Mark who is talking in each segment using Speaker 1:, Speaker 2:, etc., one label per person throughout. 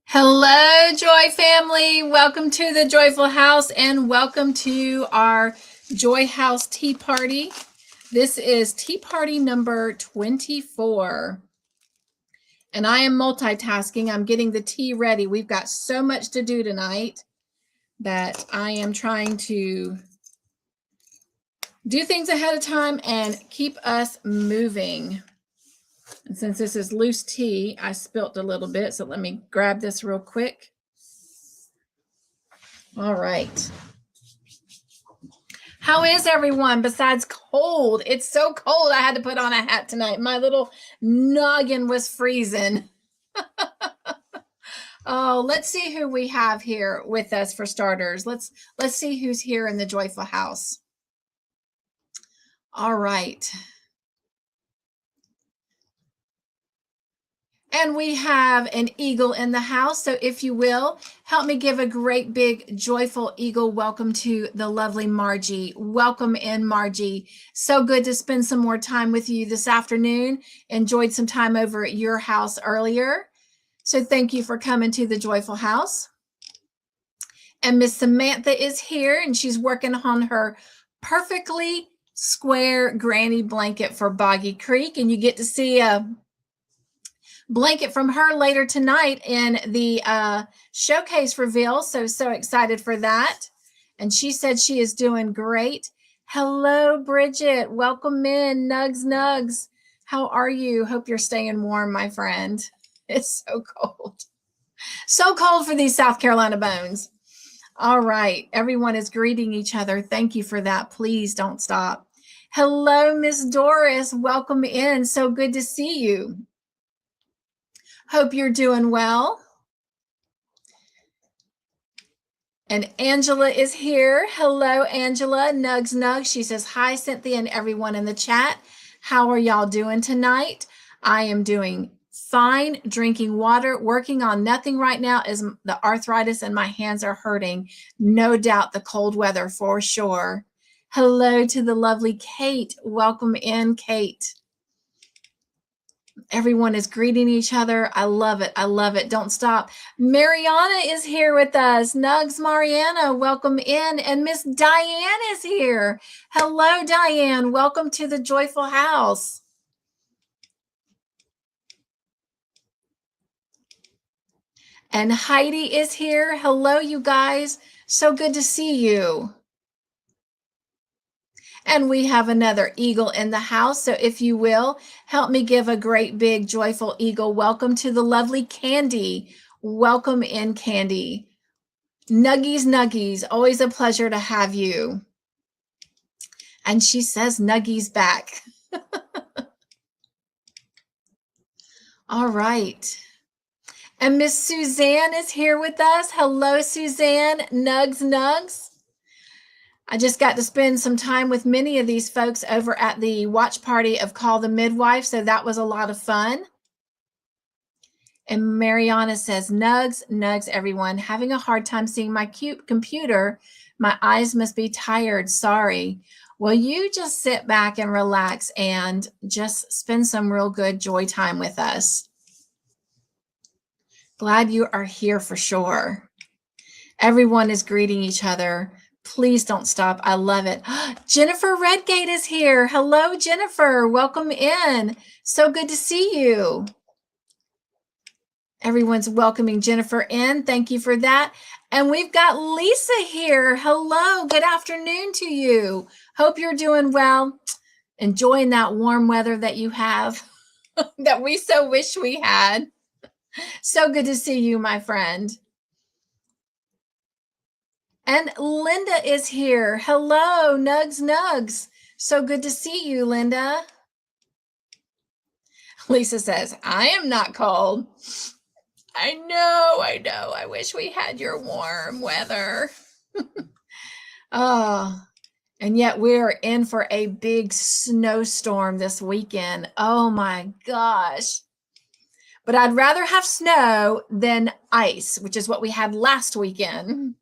Speaker 1: Hello, Joy family. Welcome to the Joyful House and welcome to our Joy House Tea Party. This is tea party number 24. And I am multitasking. I'm getting the tea ready. We've got so much to do tonight that I am trying to do things ahead of time and keep us moving. And since this is loose tea, I spilt a little bit, so let me grab this real quick. All right. How is everyone besides cold? It's so cold I had to put on a hat tonight. My little noggin was freezing. Oh, let's see who we have here with us for starters. Let's see who's here in the Joyful House. All right. And we have an eagle in the house. So if you will, help me give a great big joyful eagle welcome to the lovely Margie. Welcome in, Margie. So good to spend some more time with you this afternoon. Enjoyed some time over at your house earlier. So thank you for coming to the Joyful House. And Miss Samantha is here and she's working on her perfectly square granny blanket for Boggy Creek. And you get to see a blanket from her later tonight in the showcase reveal. So excited for that. And she said she is doing great. Hello, Bridget. Welcome in. Nugs. How are you? Hope you're staying warm, my friend. It's so cold. So cold for these South Carolina bones. All right. Everyone is greeting each other. Thank you for that. Please don't stop. Hello, Miss Doris. Welcome in. So good to see you. Hope you're doing well. And Angela is here. Hello, Angela. Nugs. She says, hi, Cynthia and everyone in the chat. How are y'all doing tonight? I am doing fine, drinking water, working on nothing right now as the arthritis and my hands are hurting. No doubt the cold weather for sure. Hello to the lovely Kate. Welcome in, Kate. Everyone is greeting each other. I love it. I love it. Don't stop. Mariana is here with us. Nugs Mariana, welcome in. And Miss Diane is here. Hello, Diane. Welcome to the Joyful House. And Heidi is here. Hello, you guys. So good to see you. And we have another eagle in the house. So if you will, help me give a great big joyful eagle welcome to the lovely Candy. Welcome in, Candy. Nuggies. Always a pleasure to have you. And she says Nuggies back. All right. And Miss Suzanne is here with us. Hello, Suzanne. Nugs. I just got to spend some time with many of these folks over at the watch party of Call the Midwife, so that was a lot of fun. And Mariana says, Nugs, everyone. Having a hard time seeing my cute computer. My eyes must be tired. Sorry. Well, you just sit back and relax and just spend some real good joy time with us. Glad you are here for sure. Everyone is greeting each other. Please don't stop. I love it. Jennifer Redgate is here. Hello, Jennifer. Welcome in. So good to see you. Everyone's welcoming Jennifer in. Thank you for that. And we've got Lisa here. Hello. Good afternoon to you. Hope you're doing well. Enjoying that warm weather that you have that we so wish we had. So good to see you, my friend. And Linda is here. Hello, Nugs. So good to see you, Linda. Lisa says, I am not cold. I know. I wish we had your warm weather. Oh, and yet we're in for a big snowstorm this weekend. Oh my gosh. But I'd rather have snow than ice, which is what we had last weekend.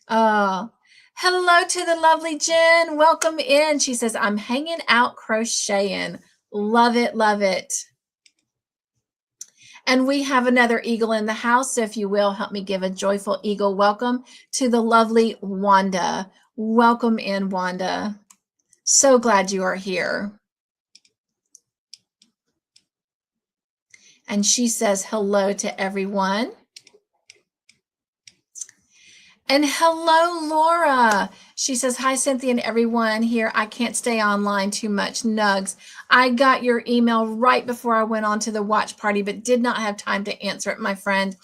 Speaker 1: Hello to the lovely Jen. Welcome in. She says, I'm hanging out crocheting. Love it. And we have another eagle in the house. So if you will, help me give a joyful eagle welcome to the lovely Wanda. Welcome in, Wanda. So glad you are here. And she says hello to everyone. And hello, Laura. She says, hi, Cynthia and everyone here. I can't stay online too much. Nugs. I got your email right before I went on to the watch party, but did not have time to answer it, my friend.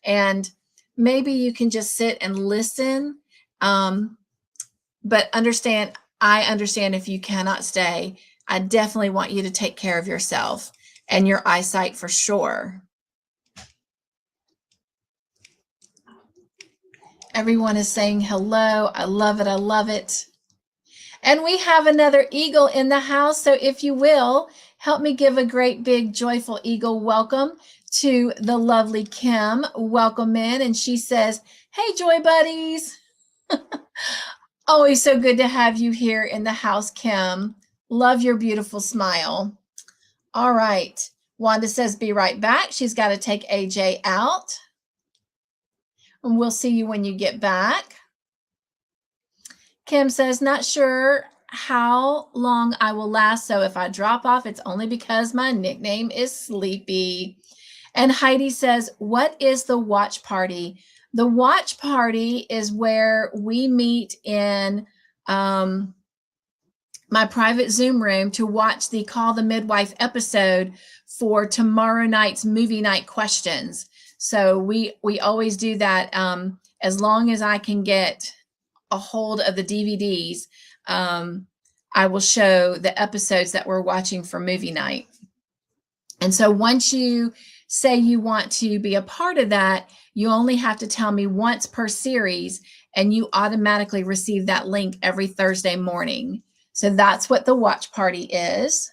Speaker 1: And maybe you can just sit and listen. But I understand if you cannot stay. I definitely want you to take care of yourself and your eyesight for sure. Everyone is saying hello. I love it. I love it. And we have another eagle in the house. So if you will, help me give a great big joyful eagle welcome to the lovely Kim. Welcome in. And she says, hey, Joy Buddies. Always so good to have you here in the house, Kim. Love your beautiful smile. All right. Wanda says, be right back. She's got to take AJ out. And we'll see you when you get back. Kim says, not sure how long I will last. So if I drop off, it's only because my nickname is Sleepy. And Heidi says, what is the watch party? The watch party is where we meet in my private Zoom room to watch the Call the Midwife episode for tomorrow night's movie night questions. So we always do that. As long as I can get a hold of the DVDs, I will show the episodes that we're watching for movie night. And so once you say you want to be a part of that, you only have to tell me once per series, and you automatically receive that link every Thursday morning. So that's what the watch party is.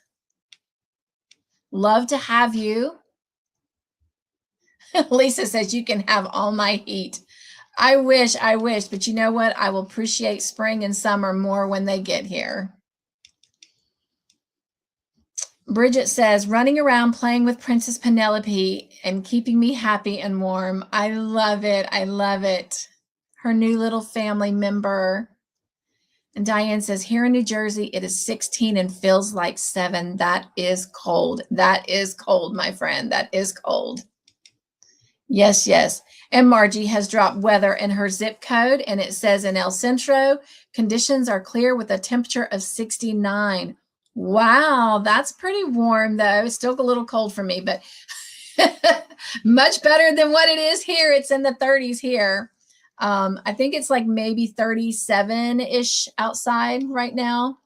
Speaker 1: Love to have you. Lisa says you can have all my heat. I wish, but you know what? I will appreciate spring and summer more when they get here. Bridget says, running around playing with Princess Penelope and keeping me happy and warm. I love it. I love it. Her new little family member. And Diane says, here in New Jersey, it is 16 and feels like 7. That is cold. That is cold, my friend. That is cold. Yes, yes. And Margie has dropped weather in her zip code, and it says in El Centro, conditions are clear with a temperature of 69. Wow, that's pretty warm, though. It's still a little cold for me, but much better than what it is here. It's in the 30s here. I think it's like maybe 37-ish outside right now.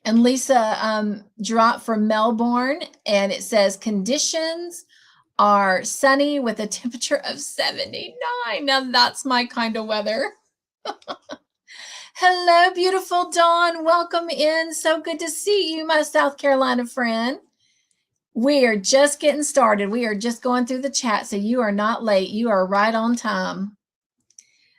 Speaker 1: And Lisa dropped from Melbourne, and it says conditions are sunny with a temperature of 79. Now that's my kind of weather. Hello, beautiful Dawn. Welcome in. So good to see you, my South Carolina friend. We are just getting started. We are just going through the chat, so you are not late. You are right on time.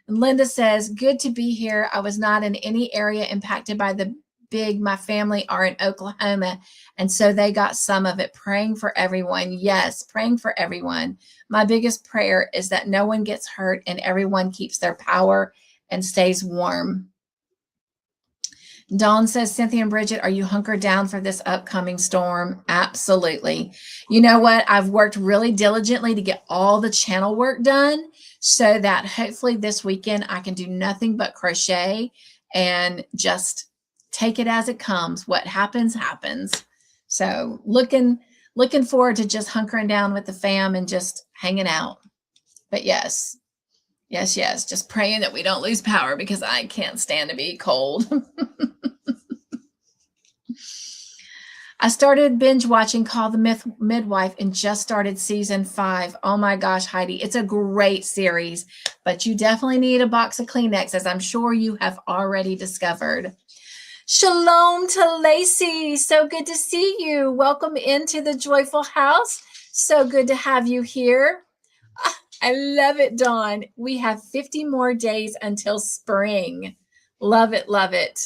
Speaker 1: And Linda says, good to be here. I was not in any area impacted by the big. My family are in Oklahoma, and so they got some of it. Praying for everyone. Yes, praying for everyone. My biggest prayer is that no one gets hurt and everyone keeps their power and stays warm. Dawn says, Cynthia and Bridget, are you hunkered down for this upcoming storm? Absolutely. You know what? I've worked really diligently to get all the channel work done so that hopefully this weekend I can do nothing but crochet and just take it as it comes. What happens, happens. So looking forward to just hunkering down with the fam and just hanging out. But yes, just praying that we don't lose power because I can't stand to be cold. I started binge watching Call the Midwife and just started season 5. Oh my gosh, Heidi, it's a great series, but you definitely need a box of Kleenex, as I'm sure you have already discovered. Shalom to Lacey. So good to see you. Welcome into the Joyful House. So good to have you here. I love it, Dawn. We have 50 more days until spring. Love it, love it.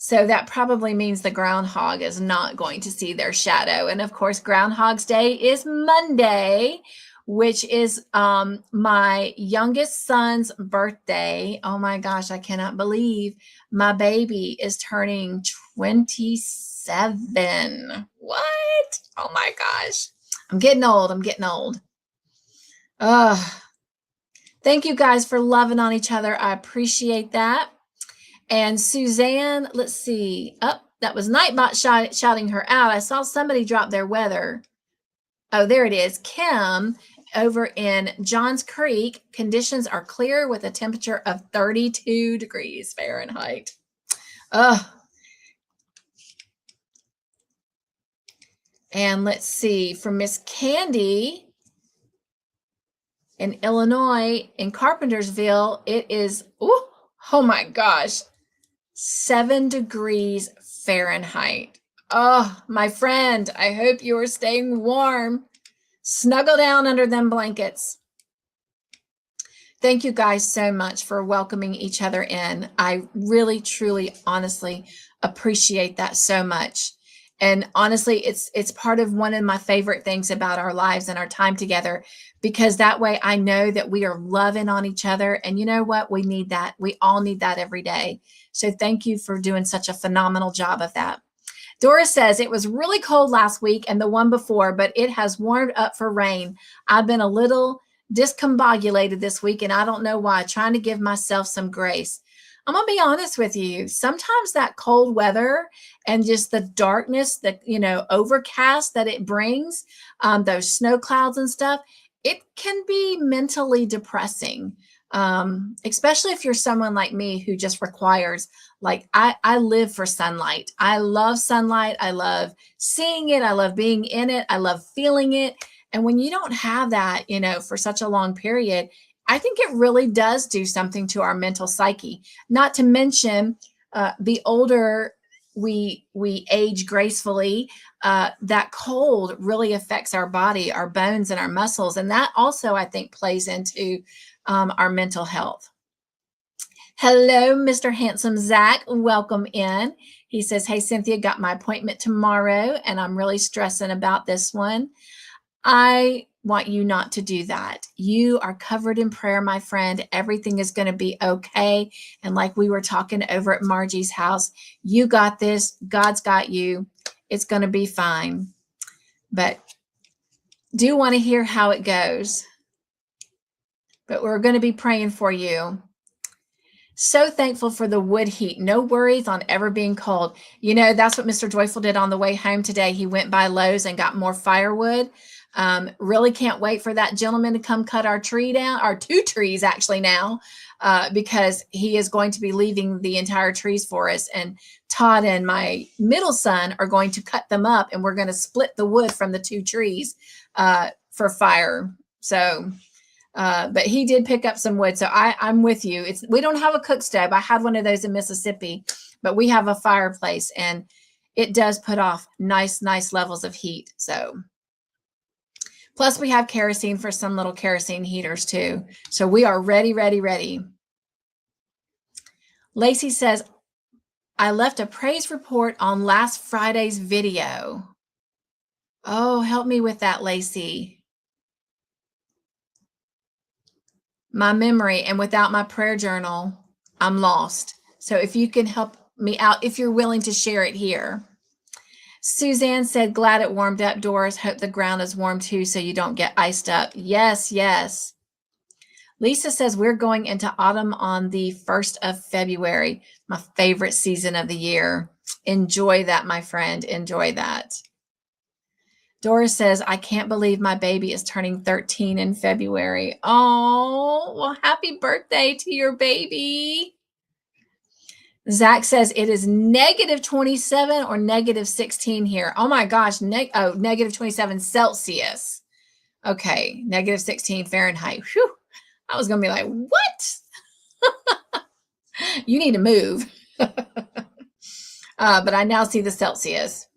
Speaker 1: So that probably means the groundhog is not going to see their shadow. And of course, Groundhog's Day is Monday, which is my youngest son's birthday. Oh my gosh, I cannot believe my baby is turning 27. What? Oh my gosh. I'm getting old. I'm getting old. Thank you guys for loving on each other. I appreciate that. And Suzanne, let's see. Oh, that was Nightbot shouting her out. I saw somebody drop their weather. Oh, there it is. Kim over in Johns Creek. Conditions are clear with a temperature of 32 degrees Fahrenheit. And let's see, from Miss Candy in Illinois, in Carpentersville, it is, oh my gosh, 7 degrees Fahrenheit. Oh, my friend, I hope you are staying warm. Snuggle down under them blankets. Thank you guys so much for welcoming each other in. I really, truly, honestly appreciate that so much. And honestly, it's part of one of my favorite things about our lives and our time together, because that way I know that we are loving on each other. And you know what? We need that. We all need that every day. So thank you for doing such a phenomenal job of that. Doris says, it was really cold last week and the one before, but it has warmed up for rain. I've been a little discombobulated this week, and I don't know why, trying to give myself some grace. I'm going to be honest with you. Sometimes that cold weather and just the darkness, that, overcast that it brings, those snow clouds and stuff, it can be mentally depressing. Especially if you're someone like me who just requires, like, I live for sunlight. I love sunlight. I love seeing it. I love being in it. I love feeling it. And when you don't have that, for such a long period, I think it really does do something to our mental psyche. Not to mention, the older we age gracefully, that cold really affects our body, our bones, and our muscles. And that also, I think, plays into our mental health. Hello, Mr. Handsome Zach. Welcome in. He says, hey, Cynthia, got my appointment tomorrow, and I'm really stressing about this one. I want you not to do that. You are covered in prayer, my friend. Everything is going to be okay. And like we were talking over at Margie's house, you got this. God's got you. It's going to be fine. But do want to hear how it goes. But we're going to be praying for you. So thankful for the wood heat. No worries on ever being cold. That's what Mr. Joyful did on the way home today. He went by Lowe's and got more firewood. Really can't wait for that gentleman to come cut our tree down, our 2 trees actually now, because he is going to be leaving the entire trees for us. And Todd and my middle son are going to cut them up, and we're going to split the wood from the 2 trees for fire. So, but he did pick up some wood. So I'm with you. We don't have a cook stove. I had one of those in Mississippi, but we have a fireplace, and it does put off nice levels of heat. So, plus we have kerosene for some little kerosene heaters too. So we are ready. Lacey says, I left a praise report on last Friday's video. Oh, help me with that, Lacey. My memory, and without my prayer journal, I'm lost. So if you can help me out, if you're willing to share it here. Suzanne said, glad it warmed up, Doris. Hope the ground is warm too, so you don't get iced up. Yes. Lisa says, we're going into autumn on the 1st of February, my favorite season of the year. Enjoy that, my friend. Enjoy that. Doris says, I can't believe my baby is turning 13 in February. Oh, well, happy birthday to your baby. Zach says it is negative 27 or negative 16 here. Oh my gosh. Negative 27 Celsius. Okay. Negative 16 Fahrenheit. Whew. I was going to be like, what? You need to move. But I now see the Celsius.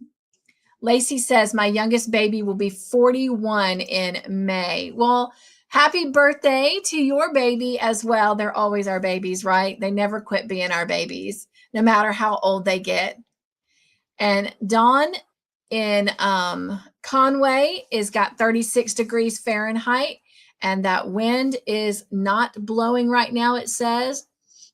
Speaker 1: Lacey says my youngest baby will be 41 in May. Well, Happy birthday to your baby as well. They're always our babies, right? They never quit being our babies, no matter how old they get. And Dawn in Conway is got 36 degrees Fahrenheit, and that wind is not blowing right now, it says.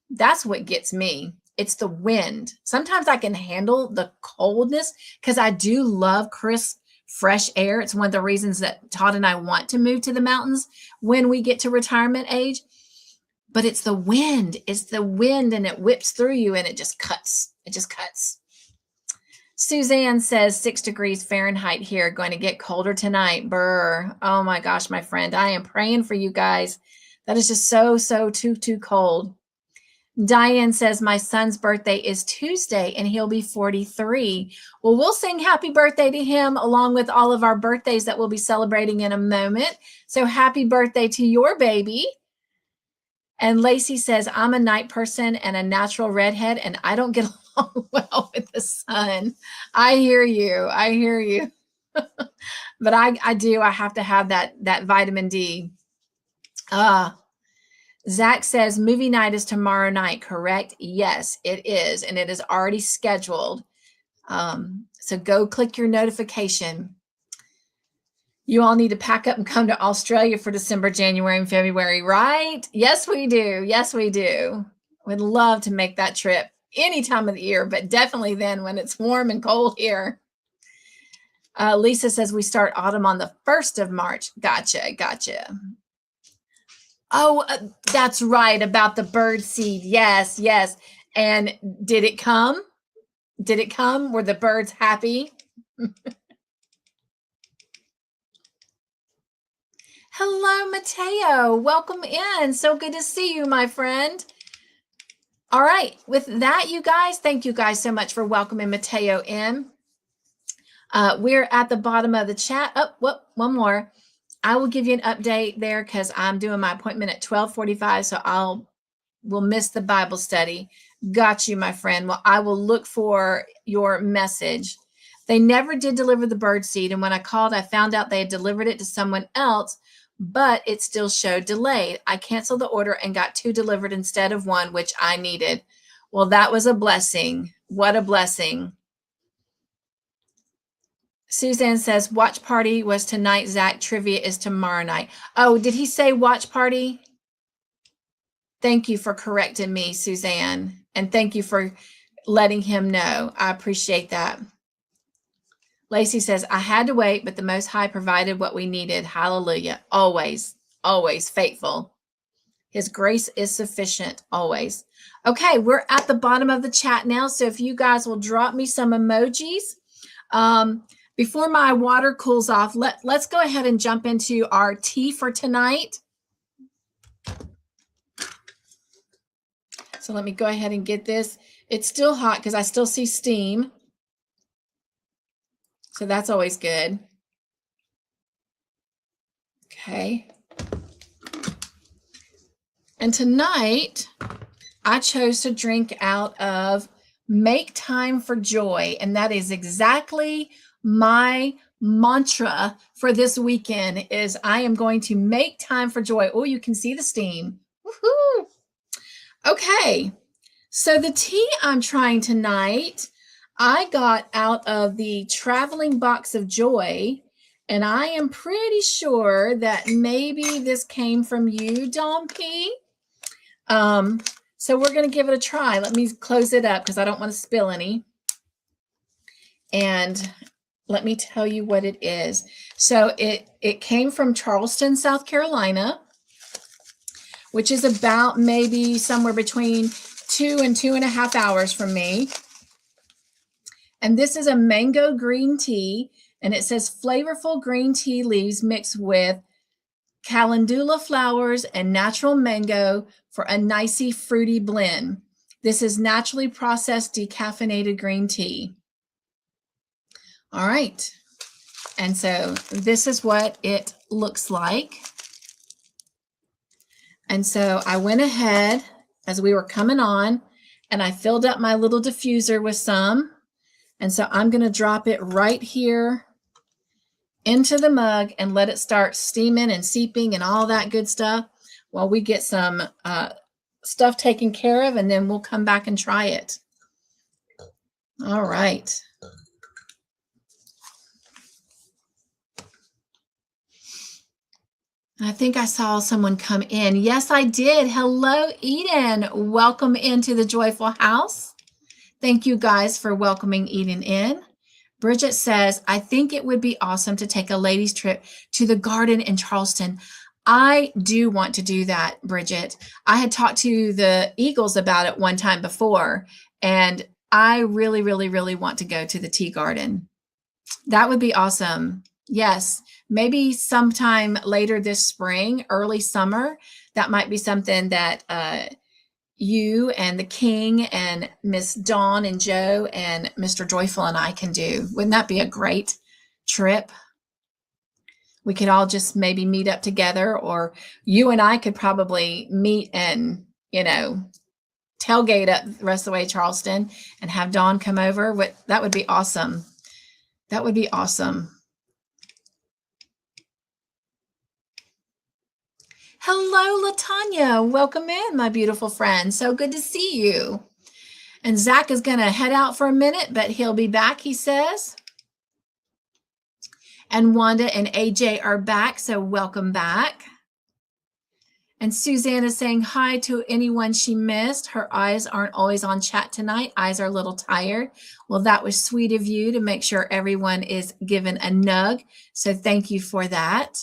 Speaker 1: That's what gets me. It's the wind. Sometimes I can handle the coldness because I do love crisp, fresh air. It's one of the reasons that Todd and I want to move to the mountains when we get to retirement age. But it's the wind. It's the wind, and it whips through you, and it just cuts. It just cuts. Suzanne says 6 degrees Fahrenheit here. Going to get colder tonight. Brr. Oh my gosh, my friend. I am praying for you guys. That is just so too cold. Diane says, my son's birthday is Tuesday and he'll be 43. Well, we'll sing happy birthday to him along with all of our birthdays that we'll be celebrating in a moment. So happy birthday to your baby. And Lacey says, I'm a night person and a natural redhead, and I don't get along well with the sun. I hear you. I hear you. But I do. I have to have that vitamin D. Zach says movie night is tomorrow night, correct? Yes, it is. And it is already scheduled. So go click your notification. You all need to pack up and come to Australia for December, January, and February, right? Yes, we do. Yes, we do. We'd love to make that trip any time of the year, but definitely then when it's warm and cold here. Lisa says we start autumn on the 1st of March. Gotcha. Oh, that's right, about the bird seed. Yes. And did it come? Were the birds happy? Hello, Mateo. Welcome in. So good to see you, my friend. All right. With that, you guys, thank you guys so much for welcoming Mateo in. We're at the bottom of the chat. Oh, one more. I will give you an update there because I'm doing my appointment at 12:45, so we'll miss the Bible study. Got you, my friend. Well, I will look for your message. They never did deliver the bird seed, and when I called, I found out they had delivered it to someone else, but it still showed delayed. I canceled the order and got 2 delivered instead of 1, which I needed. Well, that was a blessing. What a blessing. Suzanne says, watch party was tonight. Zach, trivia is tomorrow night. Oh, did he say watch party? Thank you for correcting me, Suzanne. And thank you for letting him know. I appreciate that. Lacey says, I had to wait, but the Most High provided what we needed. Hallelujah. Always faithful. His grace is sufficient, always. Okay, we're at the bottom of the chat now. So if you guys will drop me some emojis. Before my water cools off, let's go ahead and jump into our tea for tonight. So let me go ahead and get this. It's still hot because I still see steam. So that's always good. Okay. And tonight, I chose to drink out of Make Time for Joy. And that is exactly my mantra for this weekend is I am going to make time for joy. Oh, you can see the steam. Woohoo! Okay, so the tea I'm trying tonight, I got out of the Traveling Box of Joy, and I am pretty sure that maybe this came from you, Dom P. So we're going to give it a try. Let me close it up because I don't want to spill any. And let me tell you what it is. So it came from Charleston, South Carolina, which is about maybe somewhere between 2 and 2.5 hours from me. And this is a mango green tea, and it says flavorful green tea leaves mixed with calendula flowers and natural mango for a nicey fruity blend. This is naturally processed decaffeinated green tea. All right, and so this is what it looks like. And so I went ahead as we were coming on, and I filled up my little diffuser with some. And so I'm going to drop it right here into the mug and let it start steaming and seeping and all that good stuff while we get some stuff taken care of, and then we'll come back and try it. All right. I think I saw someone come in. Yes, I did. Hello, Eden. Welcome into the Joyful House. Thank you guys for welcoming Eden in. Bridget says, I think it would be awesome to take a ladies' trip to the garden in Charleston. I do want to do that, Bridget. I had talked to the Eagles about it one time before, and I really, really, really want to go to the tea garden. That would be awesome. Yes, maybe sometime later this spring, early summer, that might be something that you and the King and Miss Dawn and Joe and Mr. Joyful and I can do. Wouldn't that be a great trip? We could all just maybe meet up together, or you and I could probably meet and, tailgate up the rest of the way to Charleston and have Dawn come over. That would be awesome. That would be awesome. Hello, LaTanya. Welcome in, my beautiful friend. So good to see you. And Zach is going to head out for a minute, but he'll be back, he says. And Wanda and AJ are back, so welcome back. And Suzanne is saying hi to anyone she missed. Her eyes aren't always on chat tonight. Eyes are a little tired. Well, that was sweet of you to make sure everyone is given a nug. So thank you for that.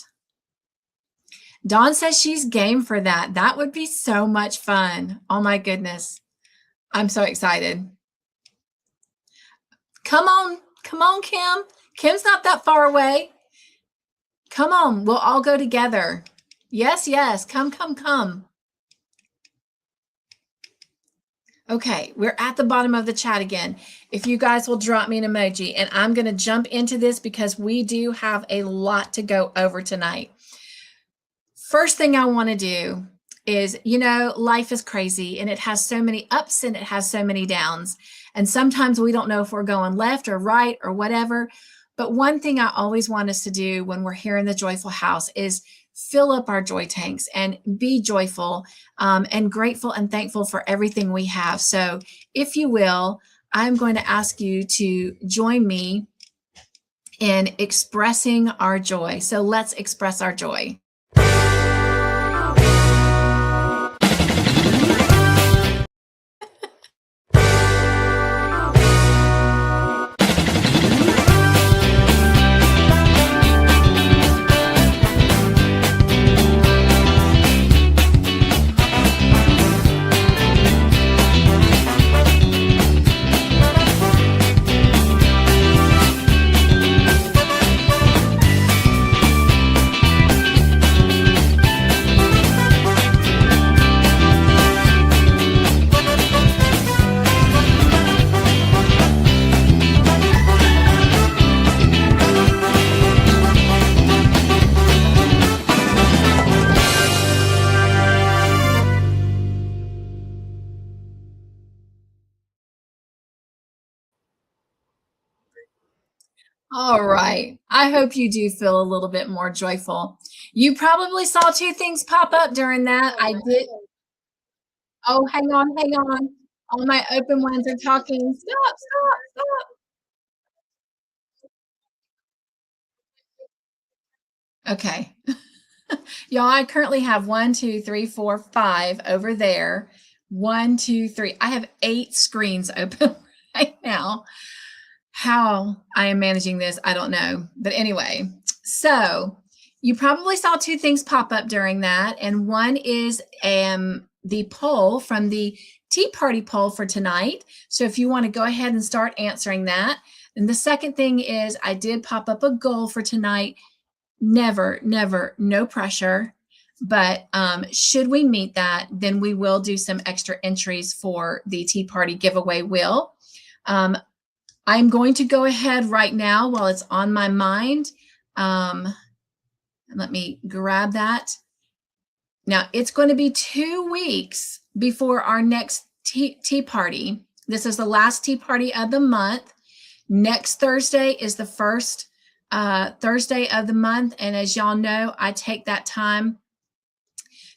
Speaker 1: Dawn says she's game for that. That would be so much fun. Oh my goodness. I'm so excited. Come on, Kim. Kim's not that far away. Come on, we'll all go together. Yes, come. Okay, we're at the bottom of the chat again. If you guys will drop me an emoji, and I'm going to jump into this because we do have a lot to go over tonight. First thing I want to do is, life is crazy and it has so many ups and it has so many downs. And sometimes we don't know if we're going left or right or whatever. But one thing I always want us to do when we're here in the Joyful House is fill up our joy tanks and be joyful and grateful and thankful for everything we have. So if you will, I'm going to ask you to join me in expressing our joy. So let's express our joy. All right. I hope you do feel a little bit more joyful. You probably saw two things pop up during that. I did. Oh, hang on. All my open ones are talking. Stop. Okay. Y'all, I currently have 1, 2, 3, 4, 5 over there. 1, 2, 3. I have 8 screens open right now. How I am managing this, I don't know. But anyway, so you probably saw two things pop up during that. And one is the poll from the Tea Party poll for tonight. So if you want to go ahead and start answering that. And the second thing is I did pop up a goal for tonight. Never, no pressure. But should we meet that, then we will do some extra entries for the Tea Party giveaway wheel. I'm going to go ahead right now while it's on my mind. Let me grab that. Now, it's going to be 2 weeks before our next tea party. This is the last tea party of the month. Next Thursday is the first Thursday of the month. And as y'all know, I take that time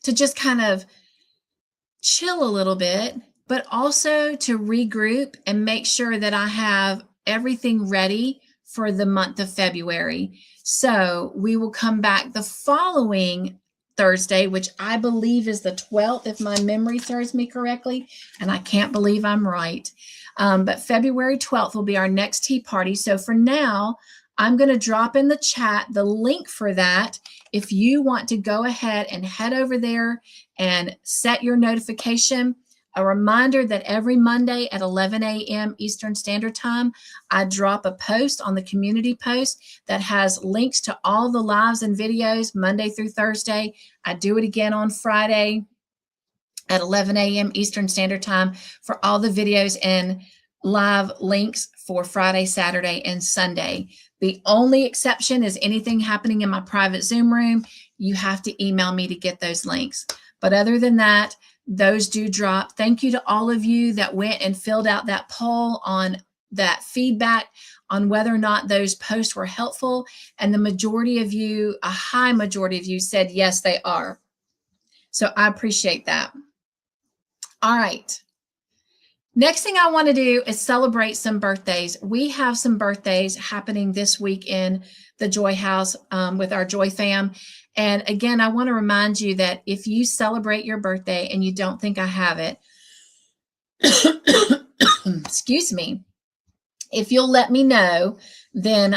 Speaker 1: to just kind of chill a little bit, but also to regroup and make sure that I have everything ready for the month of February. So we will come back the following Thursday, which I believe is the 12th, if my memory serves me correctly, and I can't believe I'm right. But February 12th will be our next tea party. So for now, I'm going to drop in the chat the link for that. If you want to go ahead and head over there and set your notification, a reminder that every Monday at 11 a.m. Eastern Standard Time, I drop a post on the community post that has links to all the lives and videos Monday through Thursday. I do it again on Friday at 11 a.m. Eastern Standard Time for all the videos and live links for Friday, Saturday, and Sunday. The only exception is anything happening in my private Zoom room. You have to email me to get those links. But other than that, those do drop. Thank you to all of you that went and filled out that poll on that feedback on whether or not those posts were helpful. And the majority of you, a high majority of you, said yes, they are. So I appreciate that. All right. Next thing I want to do is celebrate some birthdays. We have some birthdays happening this week in the Joy House with our Joy fam. And again, I want to remind you that if you celebrate your birthday and you don't think I have it, excuse me, if you'll let me know, then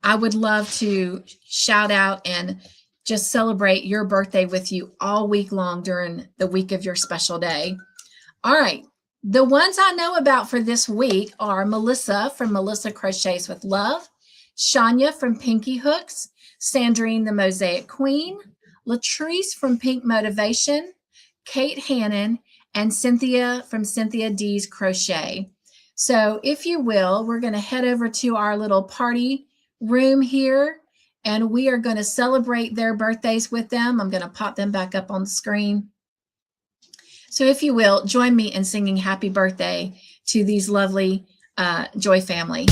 Speaker 1: I would love to shout out and just celebrate your birthday with you all week long during the week of your special day. All right. The ones I know about for this week are Melissa from Melissa Crochets with Love, Sonja from Pinky Hooks, Sandrine the Mosaic Queen, Latrice from Pink Motivation, Kate Hannon, and Cynthia from Cynthia D's Crochet. So if you will, we're going to head over to our little party room here, and we are going to celebrate their birthdays with them. I'm going to pop them back up on the screen. So if you will, join me in singing happy birthday to these lovely Joy family.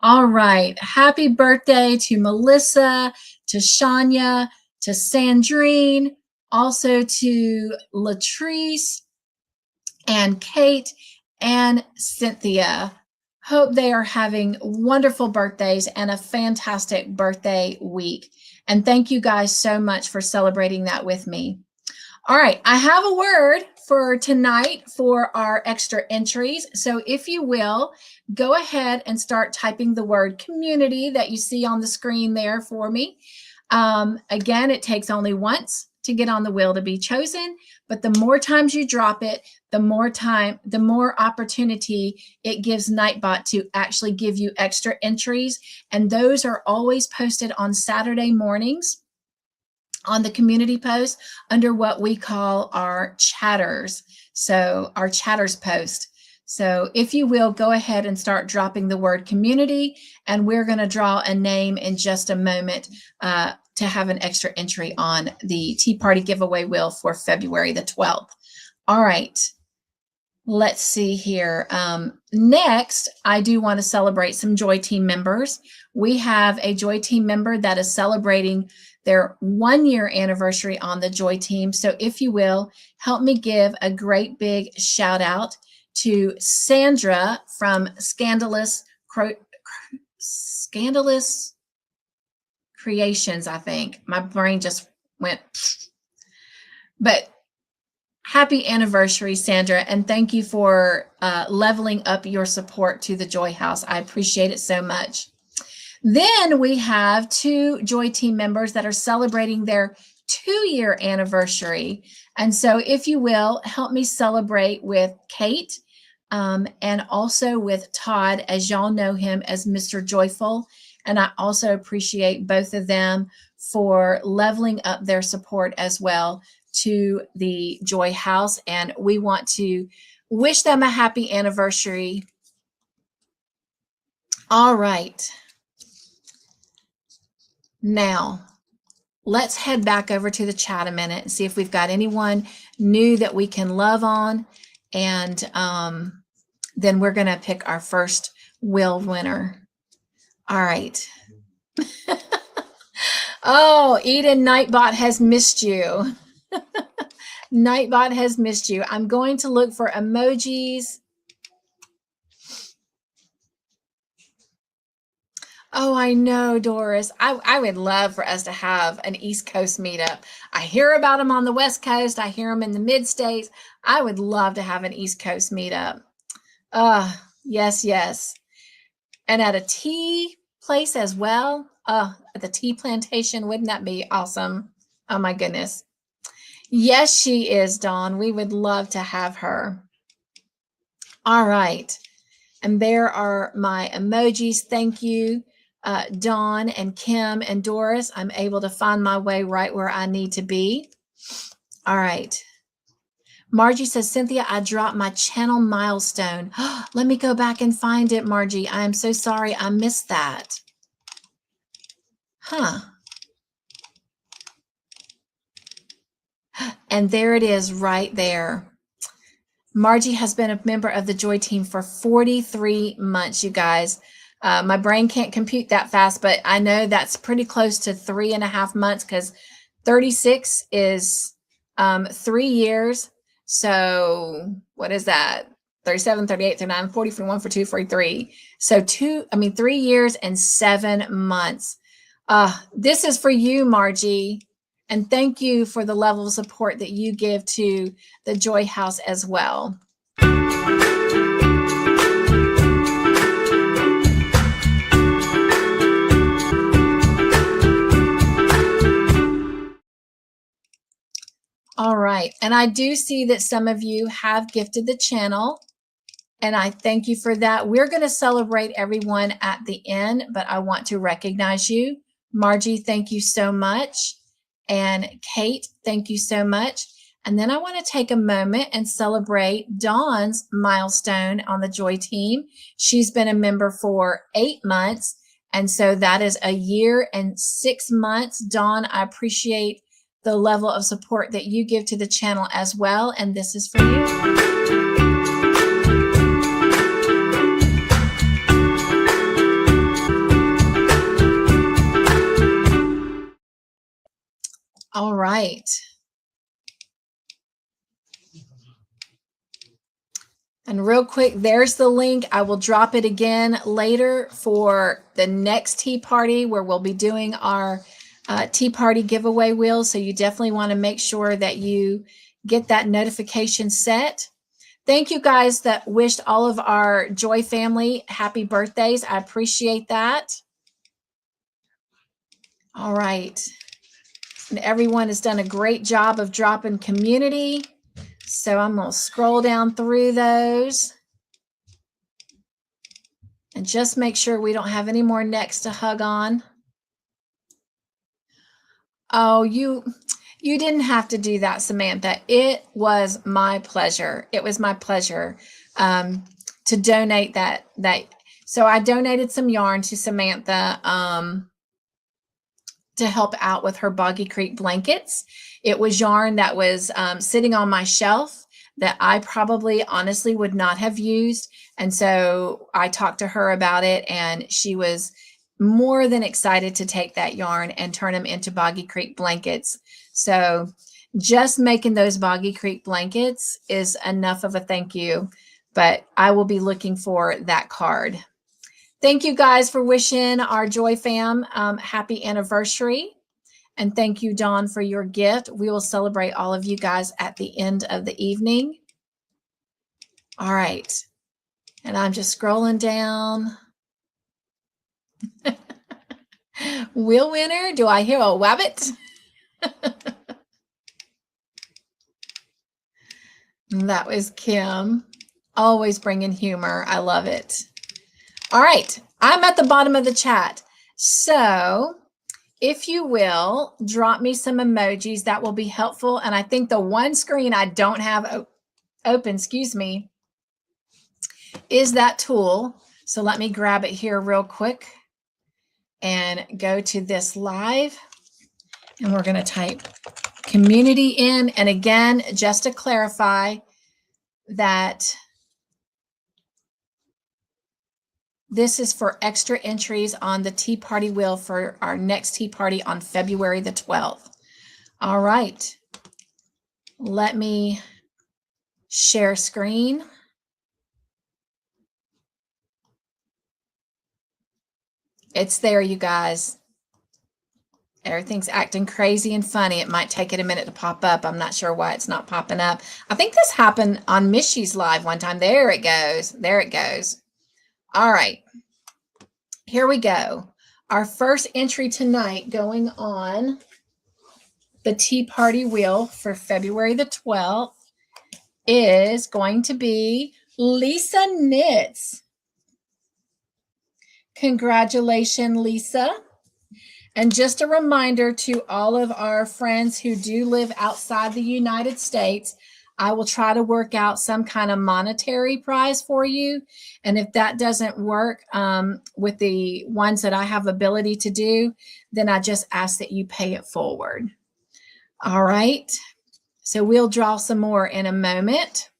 Speaker 1: All right. Happy birthday to Melissa, to Sonja, to Sandrine, also to Latrice and Kate and Cynthia. Hope they are having wonderful birthdays and a fantastic birthday week. And thank you guys so much for celebrating that with me. All right. I have a word for tonight for our extra entries. So if you will, go ahead and start typing the word community that you see on the screen there for me. Again, it takes only once to get on the wheel to be chosen, but the more times you drop it, the more opportunity it gives Nightbot to actually give you extra entries. And those are always posted on Saturday mornings on the community post under what we call our chatters. So our chatters post. So if you will, go ahead and start dropping the word community, and we're going to draw a name in just a moment to have an extra entry on the Tea Party giveaway wheel for February the 12th. All right. Let's see here. Next, I do want to celebrate some Joy Team members. We have a Joy Team member that is celebrating their 1-year anniversary on the Joy Team. So if you will, help me give a great big shout out to Sandra from Scandalous Creations, I think. My brain just went, but happy anniversary, Sandra, and thank you for leveling up your support to the Joy House. I appreciate it so much. Then we have 2 Joy Team members that are celebrating their 2-year anniversary. And so if you will, help me celebrate with Kate and also with Todd, as y'all know him as Mr. Joyful. And I also appreciate both of them for leveling up their support as well to the Joy House. And we want to wish them a happy anniversary. All right. Now, let's head back over to the chat a minute and see if we've got anyone new that we can love on. And then we're going to pick our first will winner. All right. Oh, Eden, Nightbot has missed you. Nightbot has missed you. I'm going to look for emojis. Oh, I know, Doris. I would love for us to have an East Coast meetup. I hear about them on the West Coast. I hear them in the mid-states. I would love to have an East Coast meetup. Yes, yes. And at a tea place as well. At the tea plantation. Wouldn't that be awesome? Oh, my goodness. Yes, she is, Dawn. We would love to have her. All right. And there are my emojis. Thank you. Dawn and Kim and Doris, I'm able to find my way right where I need to be. All right. Margie says, Cynthia, I dropped my channel milestone. Let me go back and find it, Margie. I am so sorry I missed that. Huh. And there it is right there. Margie has been a member of the Joy team for 43 months, you guys. My brain can't compute that fast, but I know that's pretty close to 3.5 months because 36 is 3 years. So what is that? 37, 38, 39, 40, 41, 42, 43. So 3 years and 7 months. This is for you, Margie. And thank you for the level of support that you give to the Joy House as well. All right. And I do see that some of you have gifted the channel, and I thank you for that. We're going to celebrate everyone at the end, but I want to recognize you. Margie, thank you so much. And Kate, thank you so much. And then I want to take a moment and celebrate Dawn's milestone on the Joy team. She's been a member for 8 months. And so that is 1 year and 6 months. Dawn, I appreciate the level of support that you give to the channel as well. And this is for you. All right. And real quick, there's the link. I will drop it again later for the next tea party where we'll be doing our tea party giveaway wheel. So you definitely want to make sure that you get that notification set. Thank you guys that wished all of our Joy family happy birthdays. I appreciate that. All right. And everyone has done a great job of dropping community. So I'm going to scroll down through those and just make sure we don't have any more necks to hug on. Oh, you didn't have to do that, Samantha. It was my pleasure. It was my pleasure to donate that. So I donated some yarn to Samantha to help out with her Boggy Creek blankets. It was yarn that was sitting on my shelf that I probably honestly would not have used. And so I talked to her about it, and she was more than excited to take that yarn and turn them into Boggy Creek blankets. So just making those Boggy Creek blankets is enough of a thank you, but I will be looking for that card. Thank you guys for wishing our Joy fam happy anniversary. And thank you, Dawn, for your gift. We will celebrate all of you guys at the end of the evening. All right. And I'm just scrolling down. Will winner? Do I hear a wabbit? That was Kim. Always bringing humor. I love it. All right. I'm at the bottom of the chat. So if you will, drop me some emojis. That will be helpful. And I think the one screen I don't have open, excuse me, is that tool. So let me grab it here real quick and go to this live. And we're going to type community in. And again, just to clarify that this is for extra entries on the Tea Party wheel for our next Tea Party on February the 12th. All right. Let me share screen. It's there, you guys. Everything's acting crazy and funny. It might take it a minute to pop up. I'm not sure why it's not popping up. I think this happened on Mishy's live one time. There it goes. There it goes. All right. Here we go. Our first entry tonight going on the Tea Party wheel for February the 12th is going to be Lisa Knits. Congratulations, Lisa. And just a reminder to all of our friends who do live outside the United States, I will try to work out some kind of monetary prize for you. And if that doesn't work with the ones that I have ability to do, then I just ask that you pay it forward. All right. So we'll draw some more in a moment.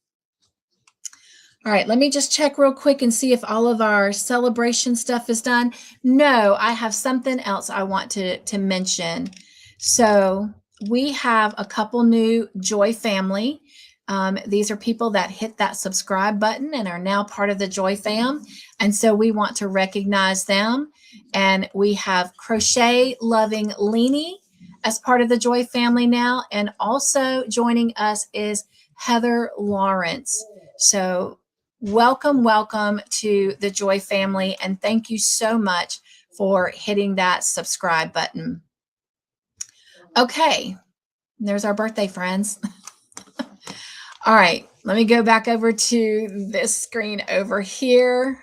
Speaker 1: All right, let me just check real quick and see if all of our celebration stuff is done. No, I have something else I want to mention. So we have a couple new Joy family. These are people that hit that subscribe button and are now part of the Joy fam. And so we want to recognize them. And we have Crochet Loving Leanie as part of the Joy family now. And also joining us is Heather Lawrence. So welcome to the Joy family. And thank you so much for hitting that subscribe button. Okay, there's our birthday friends. All right, let me go back over to this screen over here.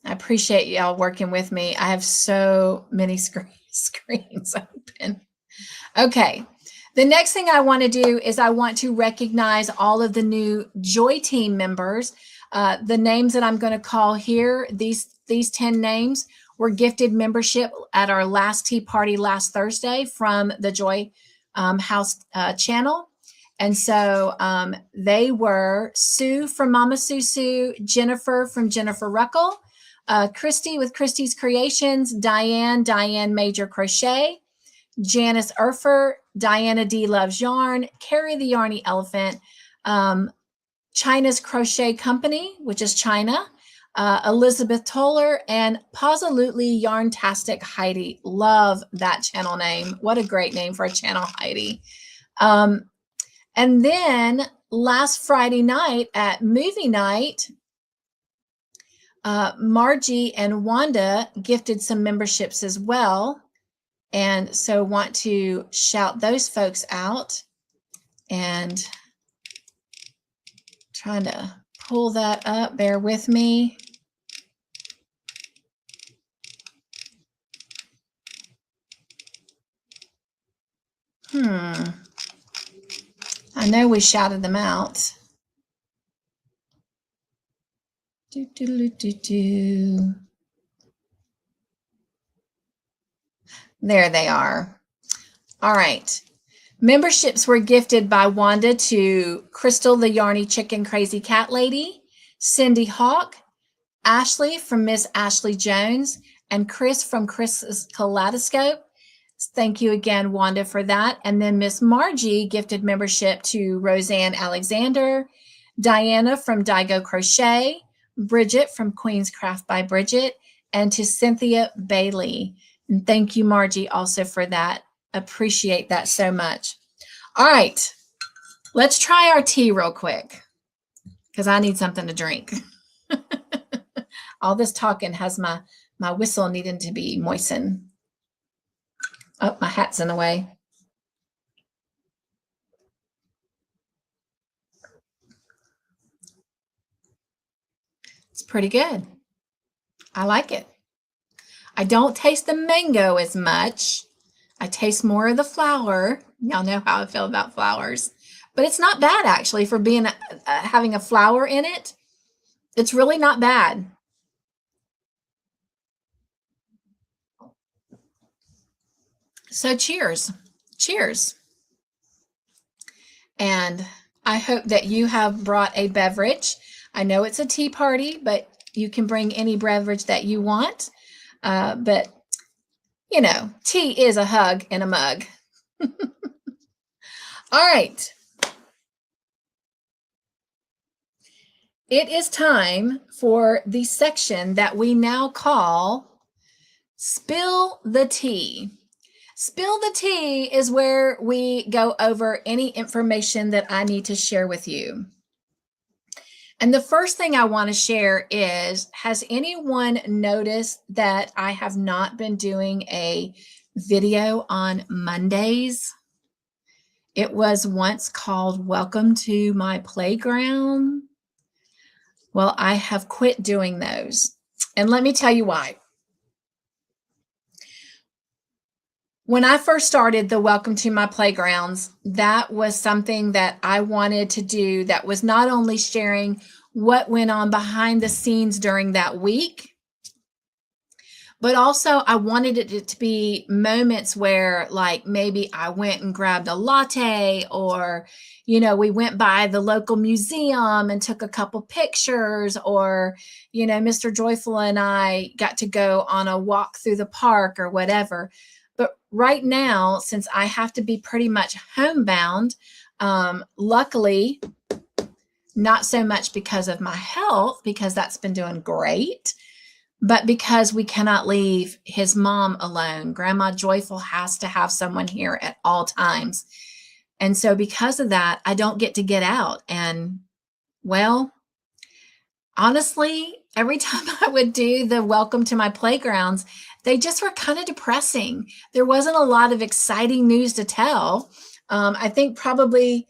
Speaker 1: I appreciate y'all working with me. I have so many screens open. Okay. The next thing I want to do is I want to recognize all of the new Joy Team members. The names that I'm going to call here, these 10 names were gifted membership at our last Tea Party last Thursday from the Joy House channel. And so they were Sue from Mama Sue, Jennifer from Jennifer Ruckle, Christy with Christy's Creations, Diane Major Crochet, Janice Urfer, Diana D Loves Yarn, Carrie the Yarny Elephant, China's Crochet Company, which is China, Elizabeth Toller, and Positively Yarntastic Heidi. Love that channel name. What a great name for a channel, Heidi. And then last Friday night at movie night, Margie and Wanda gifted some memberships as well. And so want to shout those folks out and trying to pull that up. Bear with me. I know we shouted them out. There they are. All right. Memberships were gifted by Wanda to Crystal, the Yarny Chicken Crazy Cat Lady, Cindy Hawk, Ashley from Miss Ashley Jones, and Chris from Chris's Kaleidoscope. Thank you again, Wanda, for that. And then Miss Margie gifted membership to Roseanne Alexander, Diana from Daigo Crochet, Bridget from Queen's Craft by Bridget, and to Cynthia Bailey. And thank you, Margie, also for that. Appreciate that so much. All right, let's try our tea real quick because I need something to drink. All this talking has my whistle needing to be moistened. Oh, my hat's in the way. pretty good. I like it. I don't taste the mango as much. I taste more of the flower. Y'all know how I feel about flowers. But it's not bad, actually, for being having a flower in it. It's really not bad. So cheers. Cheers. And I hope that you have brought a beverage. I know it's a tea party, but you can bring any beverage that you want. But, you know, tea is a hug in a mug. All right. It is time for the section that we now call Spill the Tea. Spill the Tea is where we go over any information that I need to share with you. And the first thing I want to share is, has anyone noticed that I have not been doing a video on Mondays? It was once called Welcome to My Playground. Well, I have quit doing those. And let me tell you why. When I first started the Welcome to My Playgrounds, that was something that I wanted to do that was not only sharing what went on behind the scenes during that week, but also I wanted it to be moments where, like, maybe I went and grabbed a latte, or, you know, we went by the local museum and took a couple pictures, or, you know, Mr. Joyful and I got to go on a walk through the park or whatever. But right now, since I have to be pretty much homebound, luckily, not so much because of my health, because that's been doing great, but because we cannot leave his mom alone. Grandma Joyful has to have someone here at all times. And so because of that, I don't get to get out. And, well, honestly, every time I would do the Welcome to My Playgrounds, they just were kind of depressing. There wasn't a lot of exciting news to tell. I think probably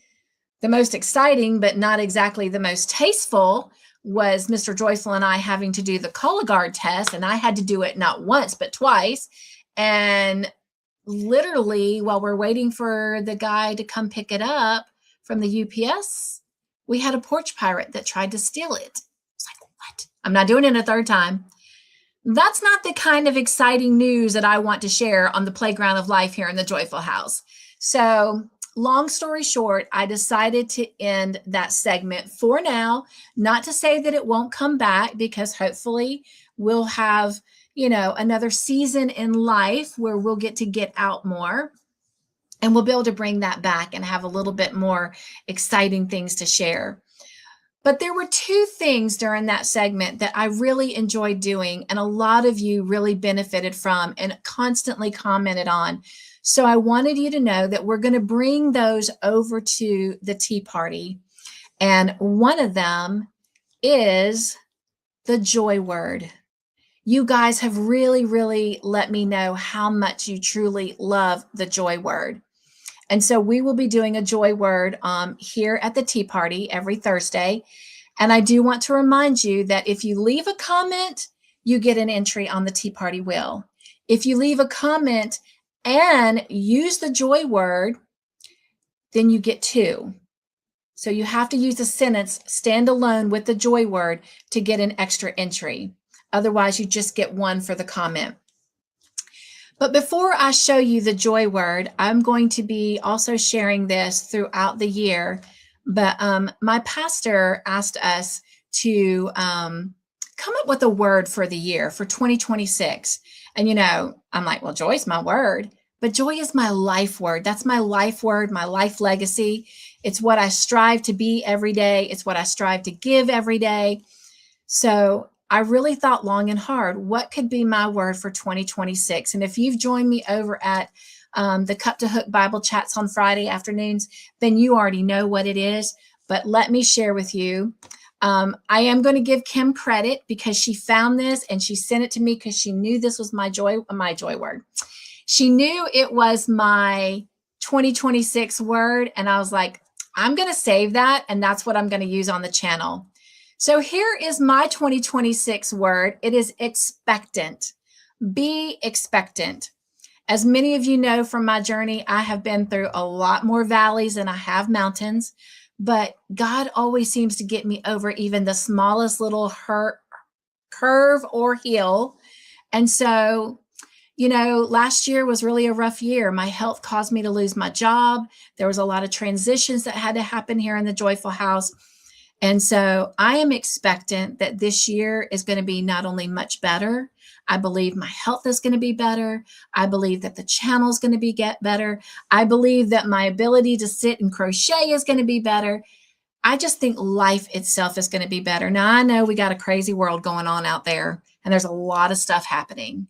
Speaker 1: the most exciting, but not exactly the most tasteful, was Mr. Joyful and I having to do the Cologuard test. And I had to do it not once, but twice. And literally, while we're waiting for the guy to come pick it up from the UPS, we had a porch pirate that tried to steal it. It's like, what? I'm not doing it a third time. That's not the kind of exciting news that I want to share on the playground of life here in the Joyful House. So, long story short, I decided to end that segment for now. Not to say that it won't come back, because hopefully we'll have, you know, another season in life where we'll get to get out more, and we'll be able to bring that back and have a little bit more exciting things to share. But there were two things during that segment that I really enjoyed doing, and a lot of you really benefited from and constantly commented on. So I wanted you to know that we're going to bring those over to the tea party. And one of them is the joy word. You guys have really, really let me know how much you truly love the joy word. And so we will be doing a joy word here at the tea party every Thursday. And I do want to remind you that if you leave a comment, you get an entry on the tea party wheel. If you leave a comment and use the joy word, then you get two. So you have to use a sentence standalone with the joy word to get an extra entry. Otherwise, you just get one for the comment. But before I show you the joy word, I'm going to be also sharing this throughout the year. But my pastor asked us to come up with a word for the year for 2026. And, you know, I'm like, well, joy is my word, but joy is my life word. That's my life word, my life legacy. It's what I strive to be every day. It's what I strive to give every day. So I really thought long and hard, what could be my word for 2026? And if you've joined me over at the Cup to Hook Bible Chats on Friday afternoons, then you already know what it is. But let me share with you. I am going to give Kim credit because she found this and she sent it to me because she knew this was my joy word. She knew it was my 2026 word. And I was like, I'm going to save that. And that's what I'm going to use on the channel. So here is my 2026 word. It is expectant. Be expectant. As many of you know from my journey, I have been through a lot more valleys than I have mountains, but God always seems to get me over even the smallest little curve or hill. And so, last year was really a rough year. My health caused me to lose my job. There was a lot of transitions that had to happen here in the Joyful House. And so I am expectant that this year is going to be not only much better, I believe my health is going to be better. I believe that the channel is going to get better. I believe that my ability to sit and crochet is going to be better. I just think life itself is going to be better. Now, I know we got a crazy world going on out there, and there's a lot of stuff happening.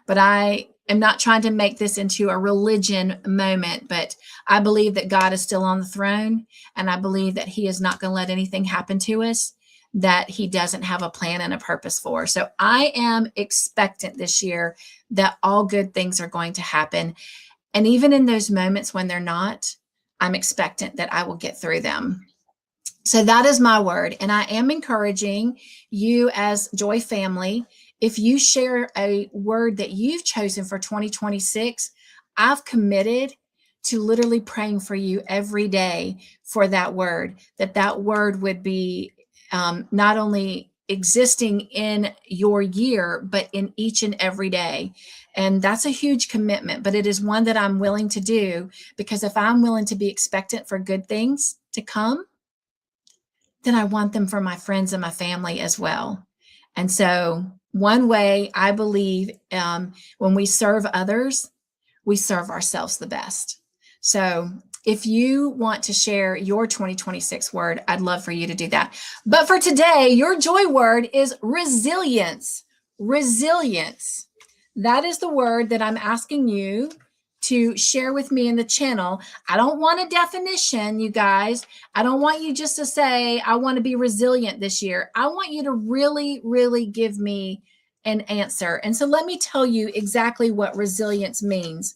Speaker 1: But I am not trying to make this into a religion moment, but I believe that God is still on the throne, and I believe that he is not going to let anything happen to us that he doesn't have a plan and a purpose for. So I am expectant this year that all good things are going to happen. And even in those moments when they're not, I'm expectant that I will get through them. So that is my word. And I am encouraging you as Joy family, if you share a word that you've chosen for 2026, I've committed to literally praying for you every day for that word would be not only existing in your year, but in each and every day. And that's a huge commitment, but it is one that I'm willing to do, because if I'm willing to be expectant for good things to come, then I want them for my friends and my family as well. And so one way I believe when we serve others, we serve ourselves the best. So if you want to share your 2026 word, I'd love for you to do that. But for today, your joy word is resilience. Resilience. That is the word that I'm asking you to share with me in the channel. I don't want a definition, you guys. I don't want you just to say, I want to be resilient this year. I want you to really, really give me an answer. And so let me tell you exactly what resilience means.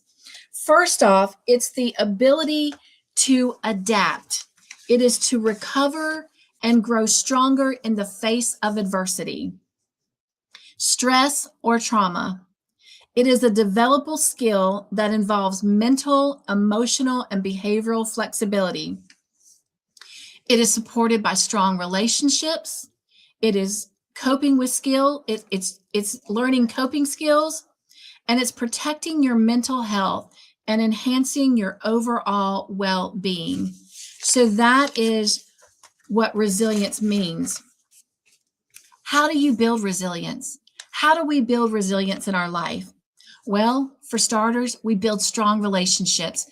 Speaker 1: First off, it's the ability to adapt. It is to recover and grow stronger in the face of adversity, stress, or trauma. It is a developable skill that involves mental, emotional, and behavioral flexibility. It is supported by strong relationships. It is coping with skill. It's learning coping skills, and it's protecting your mental health and enhancing your overall well-being. So that is what resilience means. How do you build resilience? How do we build resilience in our life? Well, for starters, we build strong relationships,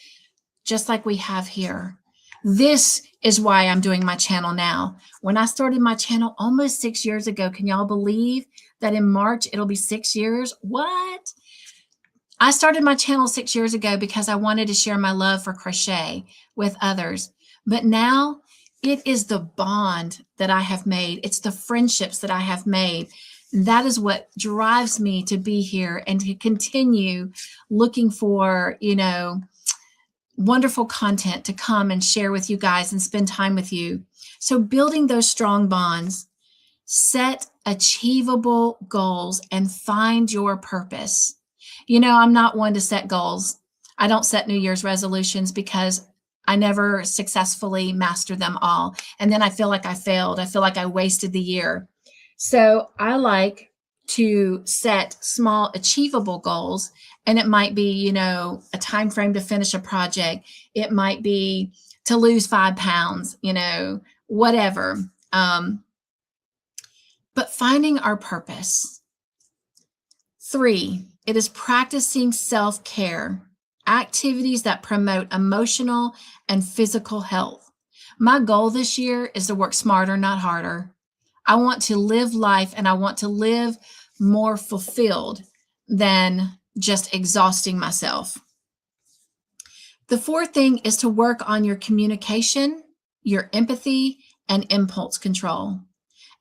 Speaker 1: just like we have here. This is why I'm doing my channel now. When I started my channel almost 6 years ago, can y'all believe that in March, it'll be 6 years? What? I started my channel 6 years ago because I wanted to share my love for crochet with others. But now it is the bond that I have made. It's the friendships that I have made. That is what drives me to be here and to continue looking for, wonderful content to come and share with you guys and spend time with you. So building those strong bonds, set achievable goals, and find your purpose. I'm not one to set goals. I don't set New Year's resolutions because I never successfully mastered them all. And then I feel like I failed. I feel like I wasted the year. So I like to set small achievable goals, and it might be, a time frame to finish a project. It might be to lose 5 pounds, whatever. But finding our purpose. 3, it is practicing self-care, activities that promote emotional and physical health. My goal this year is to work smarter, not harder. I want to live life, and I want to live more fulfilled than just exhausting myself. The 4th thing is to work on your communication, your empathy, and impulse control.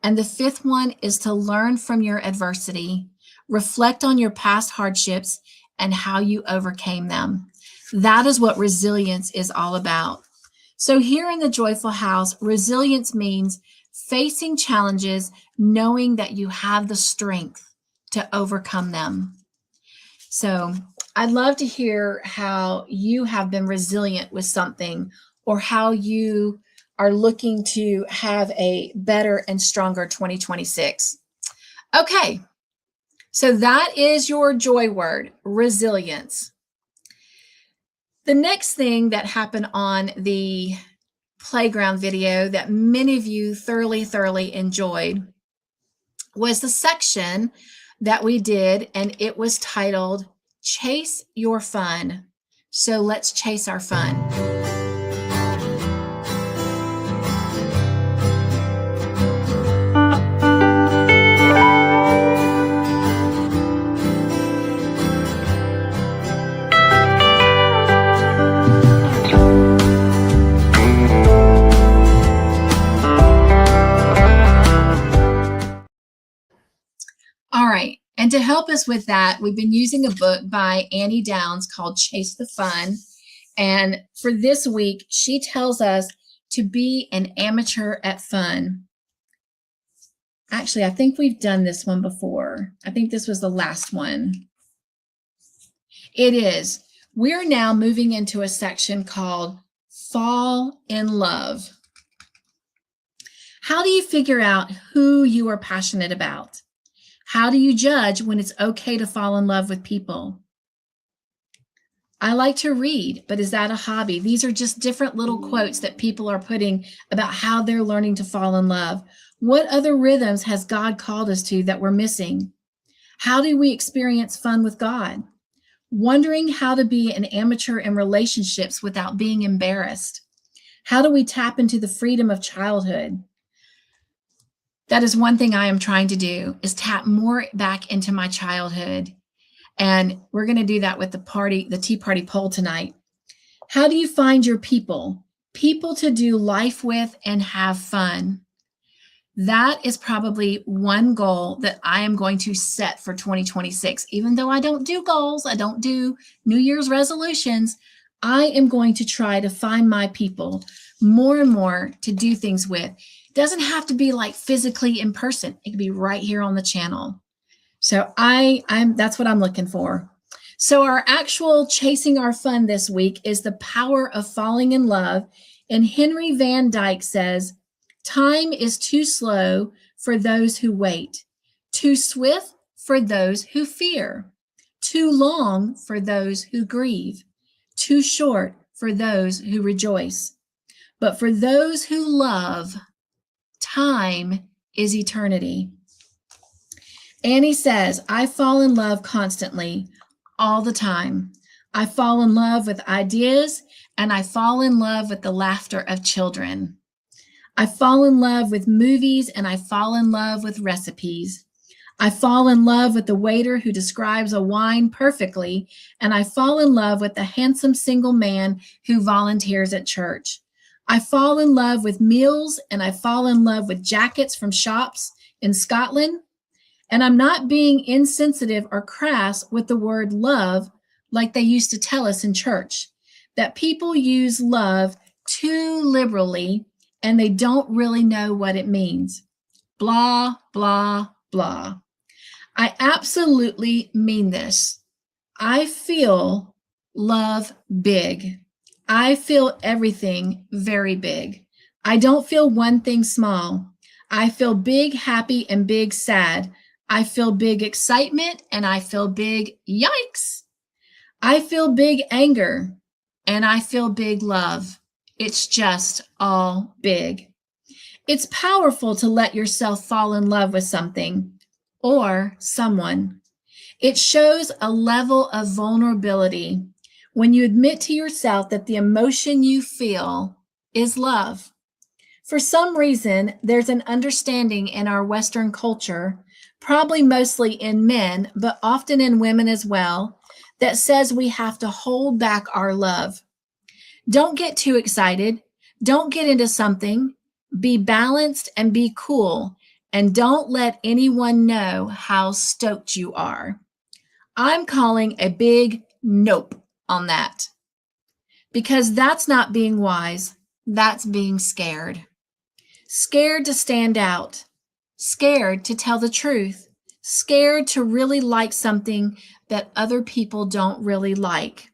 Speaker 1: And the 5th one is to learn from your adversity, reflect on your past hardships and how you overcame them. That is what resilience is all about. So here in the Joyful House, resilience means facing challenges, knowing that you have the strength to overcome them. So I'd love to hear how you have been resilient with something, or how you are looking to have a better and stronger 2026. Okay, so that is your joy word, resilience. The next thing that happened on the playground video that many of you thoroughly enjoyed was the section that we did, and it was titled Chase Your Fun. So let's chase our fun. All right, and to help us with that, we've been using a book by Annie Downs called Chase the Fun. And for this week, she tells us to be an amateur at fun. Actually, I think we've done this one before. I think this was the last one. It is. We're now moving into a section called Fall in Love. How do you figure out who you are passionate about? How do you judge when it's okay to fall in love with people? I like to read, but is that a hobby? These are just different little quotes that people are putting about how they're learning to fall in love. What other rhythms has God called us to that we're missing? How do we experience fun with God? Wondering how to be an amateur in relationships without being embarrassed. How do we tap into the freedom of childhood? That is one thing I am trying to do, is tap more back into my childhood. And we're going to do that with the Tea Party poll tonight. How do you find your people? People to do life with and have fun. That is probably one goal that I am going to set for 2026. Even though I don't do goals, I don't do New Year's resolutions, I am going to try to find my people more and more to do things with. It doesn't have to be like physically in person. It can be right here on the channel. So that's what I'm looking for. So our actual chasing our fun this week is the power of falling in love. And Henry Van Dyke says, time is too slow for those who wait, too swift for those who fear, too long for those who grieve, too short for those who rejoice. But for those who love, time is eternity. Annie says, I fall in love constantly, all the time. I fall in love with ideas, and I fall in love with the laughter of children. I fall in love with movies, and I fall in love with recipes. I fall in love with the waiter who describes a wine perfectly, and I fall in love with the handsome single man who volunteers at church. I fall in love with meals, and I fall in love with jackets from shops in Scotland. And I'm not being insensitive or crass with the word love like they used to tell us in church, that people use love too liberally and they don't really know what it means. Blah, blah, blah. I absolutely mean this. I feel love big. I feel everything very big. I don't feel one thing small. I feel big happy and big sad. I feel big excitement and I feel big yikes. I feel big anger and I feel big love. It's just all big. It's powerful to let yourself fall in love with something or someone. It shows a level of vulnerability when you admit to yourself that the emotion you feel is love. For some reason, there's an understanding in our Western culture, probably mostly in men, but often in women as well, that says we have to hold back our love. Don't get too excited. Don't get into something. Be balanced and be cool. And don't let anyone know how stoked you are. I'm calling a big nope on that. Because that's not being wise. That's being scared. scared to stand out, scared to tell the truth, scared to really like something that other people don't really like.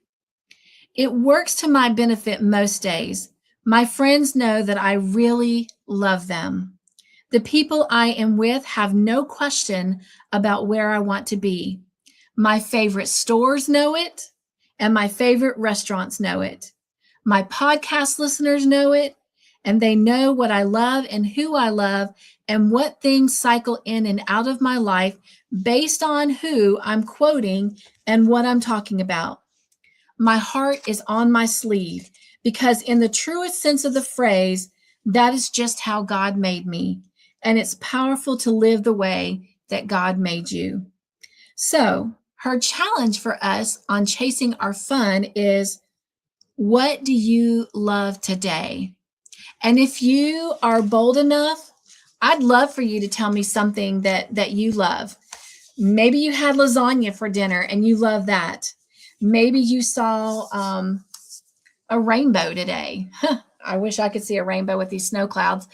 Speaker 1: It works to my benefit most days. My friends know that I really love them. The people I am with have no question about where I want to be. My favorite stores know it, and my favorite restaurants know it. My podcast listeners know it, and they know what I love and who I love and what things cycle in and out of my life based on who I'm quoting and what I'm talking about. My heart is on my sleeve because, in the truest sense of the phrase, that is just how God made me. And it's powerful to live the way that God made you. So, her challenge for us on chasing our fun is, what do you love today? And if you are bold enough, I'd love for you to tell me something that you love. Maybe you had lasagna for dinner and you love that. Maybe you saw a rainbow today. I wish I could see a rainbow with these snow clouds.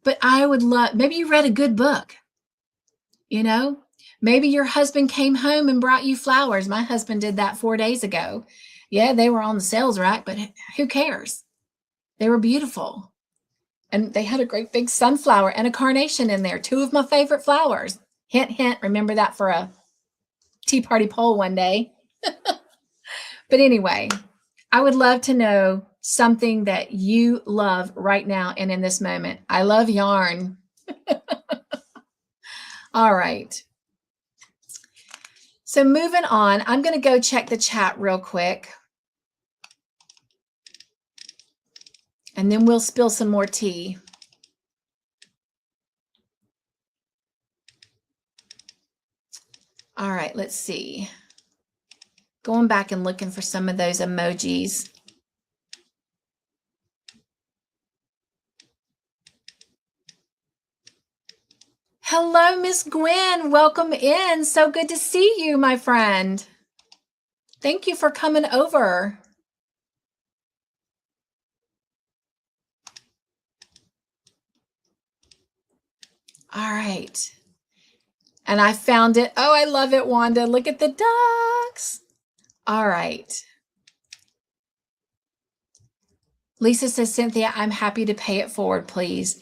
Speaker 1: But I would love, maybe you read a good book, you know? Maybe your husband came home and brought you flowers. My husband did that 4 days ago. Yeah, they were on the sales rack, but who cares? They were beautiful. And they had a great big sunflower and a carnation in there, two of my favorite flowers. Hint, hint, remember that for a tea party poll one day. But anyway, I would love to know something that you love right now and in this moment. I love yarn. All right. So moving on, I'm going to go check the chat real quick. And then we'll spill some more tea. All right, let's see. Going back and looking for some of those emojis. Hello, Miss Gwen. Welcome in. So good to see you, my friend. Thank you for coming over. All right. And I found it. Oh, I love it, Wanda. Look at the ducks. All right. Lisa says, Cynthia, I'm happy to pay it forward, please.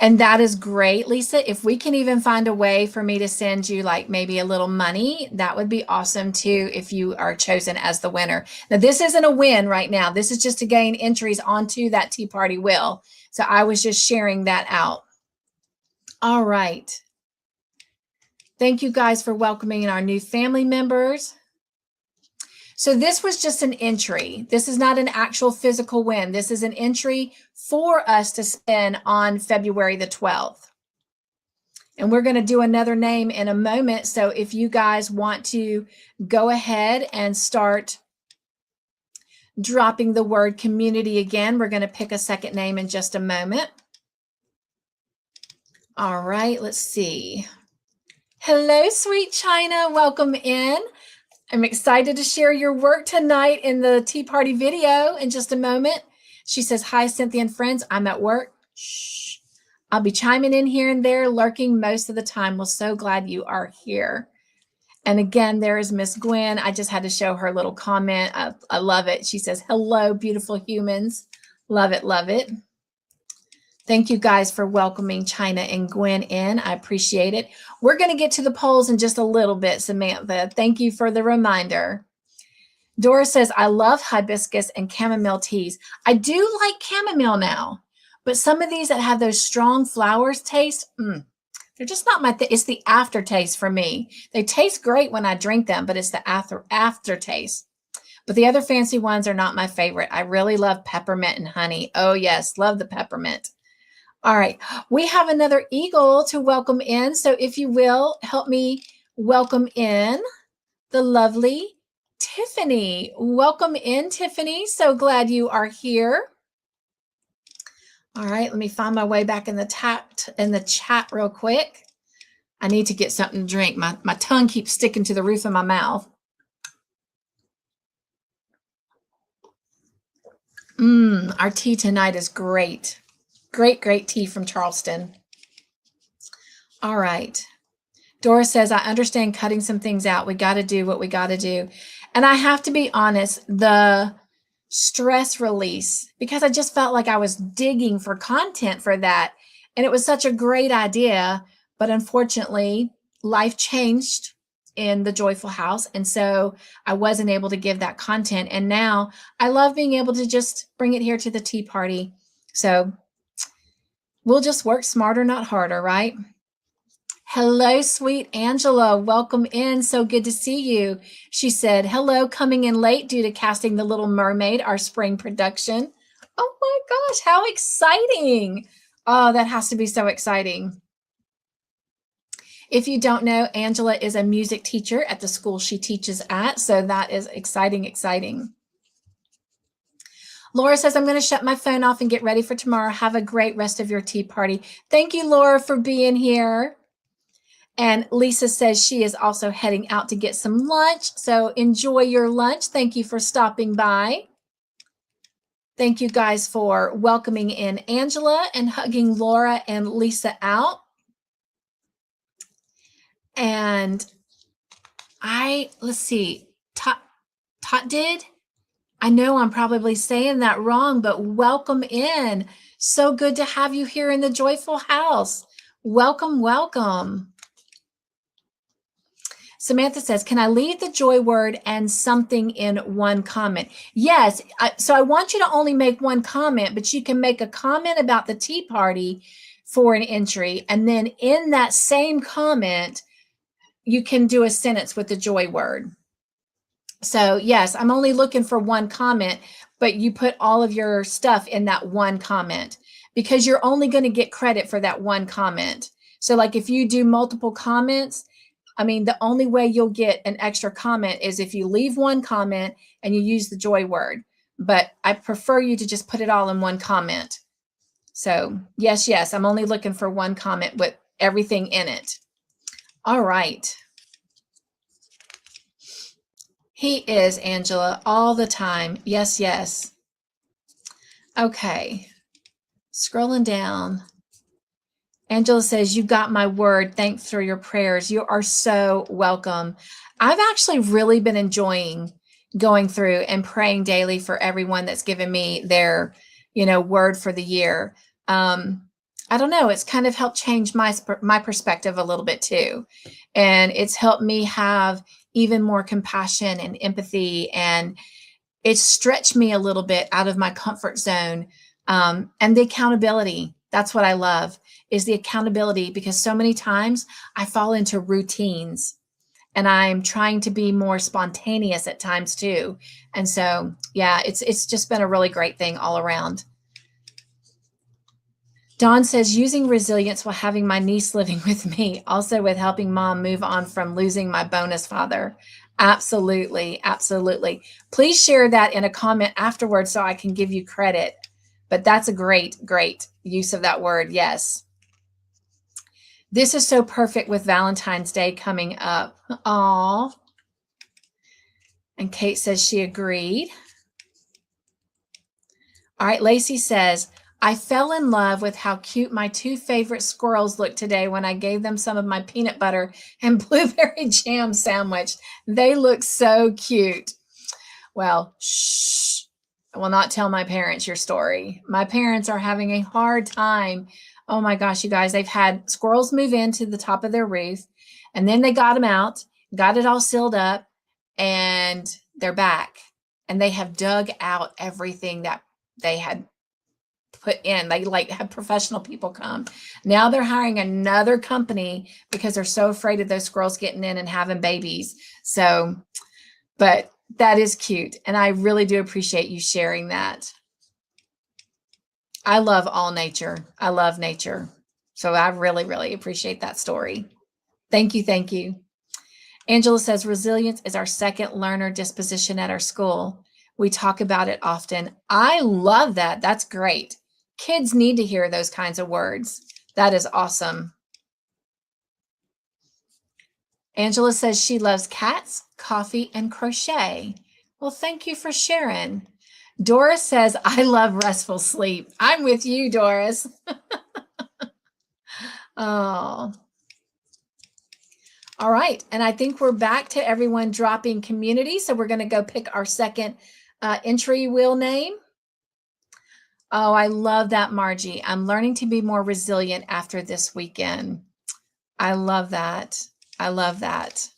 Speaker 1: And that is great, Lisa. If we can even find a way for me to send you like maybe a little money, that would be awesome too if you are chosen as the winner. Now, this isn't a win right now. This is just to gain entries onto that Tea Party wheel. So I was just sharing that out. All right. Thank you guys for welcoming our new family members. So this was just an entry. This is not an actual physical win. This is an entry for us to spin on February the 12th. And we're going to do another name in a moment. So if you guys want to go ahead and start dropping the word community again, we're going to pick a second name in just a moment. All right, let's see. Hello, sweet China. Welcome in. I'm excited to share your work tonight in the Tea Party video in just a moment. She says, hi, Cynthia and friends. I'm at work. Shh. I'll be chiming in here and there, lurking most of the time. Well, so glad you are here. And again, there is Miss Gwen. I just had to show her little comment. I love it. She says, hello, beautiful humans. Love it, love it. Thank you guys for welcoming China and Gwen in. I appreciate it. We're going to get to the polls in just a little bit, Samantha. Thank you for the reminder. Dora says, I love hibiscus and chamomile teas. I do like chamomile now, but some of these that have those strong flowers taste, they're just not my thing. It's the aftertaste for me. They taste great when I drink them, but it's the aftertaste. But the other fancy ones are not my favorite. I really love peppermint and honey. Oh, yes, love the peppermint. All right, we have another eagle to welcome in. So if you will, help me welcome in the lovely Tiffany. Welcome in, Tiffany. So glad you are here. All right, let me find my way back in the chat real quick. I need to get something to drink. My tongue keeps sticking to the roof of my mouth. Our tea tonight is great. Great, great tea from Charleston. All right. Dora says, I understand cutting some things out. We got to do what we got to do. And I have to be honest, the stress release, because I just felt like I was digging for content for that. And it was such a great idea. But unfortunately, life changed in the Joyful House. And so I wasn't able to give that content. And now I love being able to just bring it here to the tea party. So we'll just work smarter, not harder, right? Hello, sweet Angela. Welcome in. So good to see you. She said, hello, coming in late due to casting The Little Mermaid, our spring production. Oh my gosh, how exciting. Oh, that has to be so exciting. If you don't know, Angela is a music teacher at the school she teaches at. So that is exciting, exciting. Laura says, I'm going to shut my phone off and get ready for tomorrow. Have a great rest of your tea party. Thank you, Laura, for being here. And Lisa says she is also heading out to get some lunch. So enjoy your lunch. Thank you for stopping by. Thank you guys for welcoming in Angela and hugging Laura and Lisa out. And let's see, Tot did? I know I'm probably saying that wrong, but welcome in. So good to have you here in the Joyful House. Welcome, welcome. Samantha says, can I leave the joy word and something in one comment? Yes. So I want you to only make one comment, but you can make a comment about the tea party for an entry. And then in that same comment, you can do a sentence with the joy word. So yes, I'm only looking for one comment, but you put all of your stuff in that one comment because you're only going to get credit for that one comment. So like if you do multiple comments, I mean, the only way you'll get an extra comment is if you leave one comment and you use the joy word. But I prefer you to just put it all in one comment. So yes, I'm only looking for one comment with everything in it. All right. He is, Angela, all the time. Yes. Okay. Scrolling down. Angela says, you got my word. Thanks for your prayers. You are so welcome. I've actually really been enjoying going through and praying daily for everyone that's given me their, word for the year. I don't know. It's kind of helped change my perspective a little bit too. And it's helped me have even more compassion and empathy. And it's stretched me a little bit out of my comfort zone. And the accountability. That's what I love, is the accountability, because so many times I fall into routines and I'm trying to be more spontaneous at times too. And so, yeah, it's just been a really great thing all around. Dawn says, using resilience while having my niece living with me, also with helping mom move on from losing my bonus father. Absolutely. Please share that in a comment afterwards so I can give you credit. But that's a great use of that word. Yes. This is so perfect with Valentine's Day coming up. Aw. And Kate says she agreed. All right. Lacey says, I fell in love with how cute my two favorite squirrels looked today when I gave them some of my peanut butter and blueberry jam sandwich. They look so cute. Well, shh. I will not tell my parents your story. My parents are having a hard time. Oh my gosh, you guys, they've had squirrels move into the top of their roof, and then they got them out, got it all sealed up, and they're back. And they have dug out everything that they had put in. They had professional people come. Now they're hiring another company because they're so afraid of those squirrels getting in and having babies. So, but that is cute. And I really do appreciate you sharing that. I love all nature. I love nature. So I really appreciate that story. Thank you. Angela says, resilience is our second learner disposition at our school. We talk about it often. I love that. That's great. Kids need to hear those kinds of words. That is awesome. Angela says she loves cats, coffee, and crochet. Well, thank you for sharing. Doris says, I love restful sleep. I'm with you, Doris. Oh, all right. And I think we're back to everyone dropping community. So we're going to go pick our second entry wheel name. Oh, I love that, Margie. I'm learning to be more resilient after this weekend. I love that. I love that.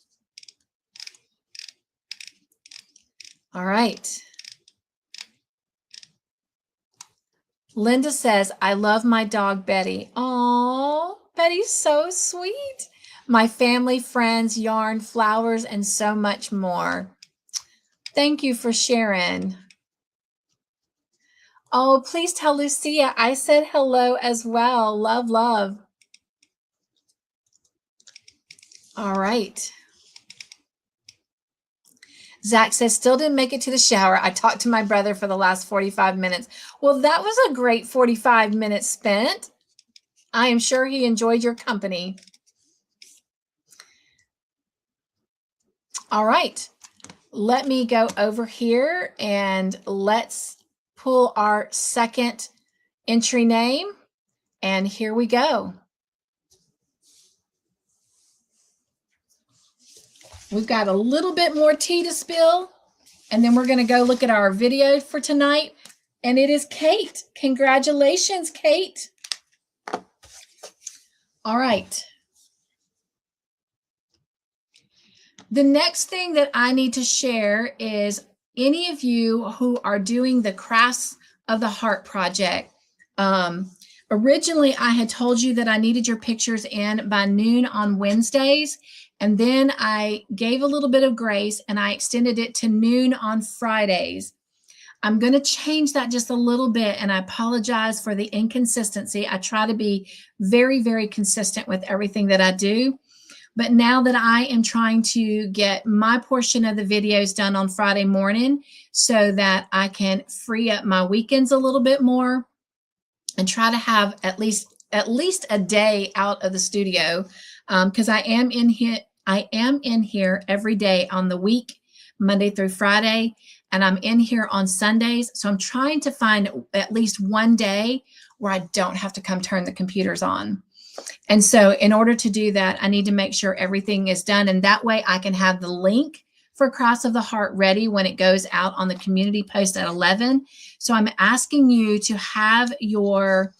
Speaker 1: All right. Linda says, I love my dog, Betty. Oh, Betty's so sweet. My family, friends, yarn, flowers, and so much more. Thank you for sharing. Oh, please tell Lucia I said hello as well. Love, love. All right. Zach says, still didn't make it to the shower. I talked to my brother for the last 45 minutes. Well, that was a great 45 minutes spent. I am sure he enjoyed your company. All right. Let me go over here and let's pull our second entry name. And here we go. We've got a little bit more tea to spill, and then we're going to go look at our video for tonight. And it is Kate. Congratulations, Kate. All right. The next thing that I need to share is any of you who are doing the Crafts of the Heart project. Originally, I had told you that I needed your pictures in by noon on Wednesdays, and then I gave a little bit of grace and I extended it to noon on Fridays. I'm going to change that just a little bit, and I apologize for the inconsistency. I try to be very, very consistent with everything that I do. But now that I am trying to get my portion of the videos done on Friday morning so that I can free up my weekends a little bit more and try to have at least a day out of the studio, because I am in here every day on the week, Monday through Friday, and I'm in here on Sundays. So I'm trying to find at least one day where I don't have to come turn the computers on. And so in order to do that, I need to make sure everything is done. And that way I can have the link for Cross of the Heart ready when it goes out on the community post at 11. So I'm asking you to have your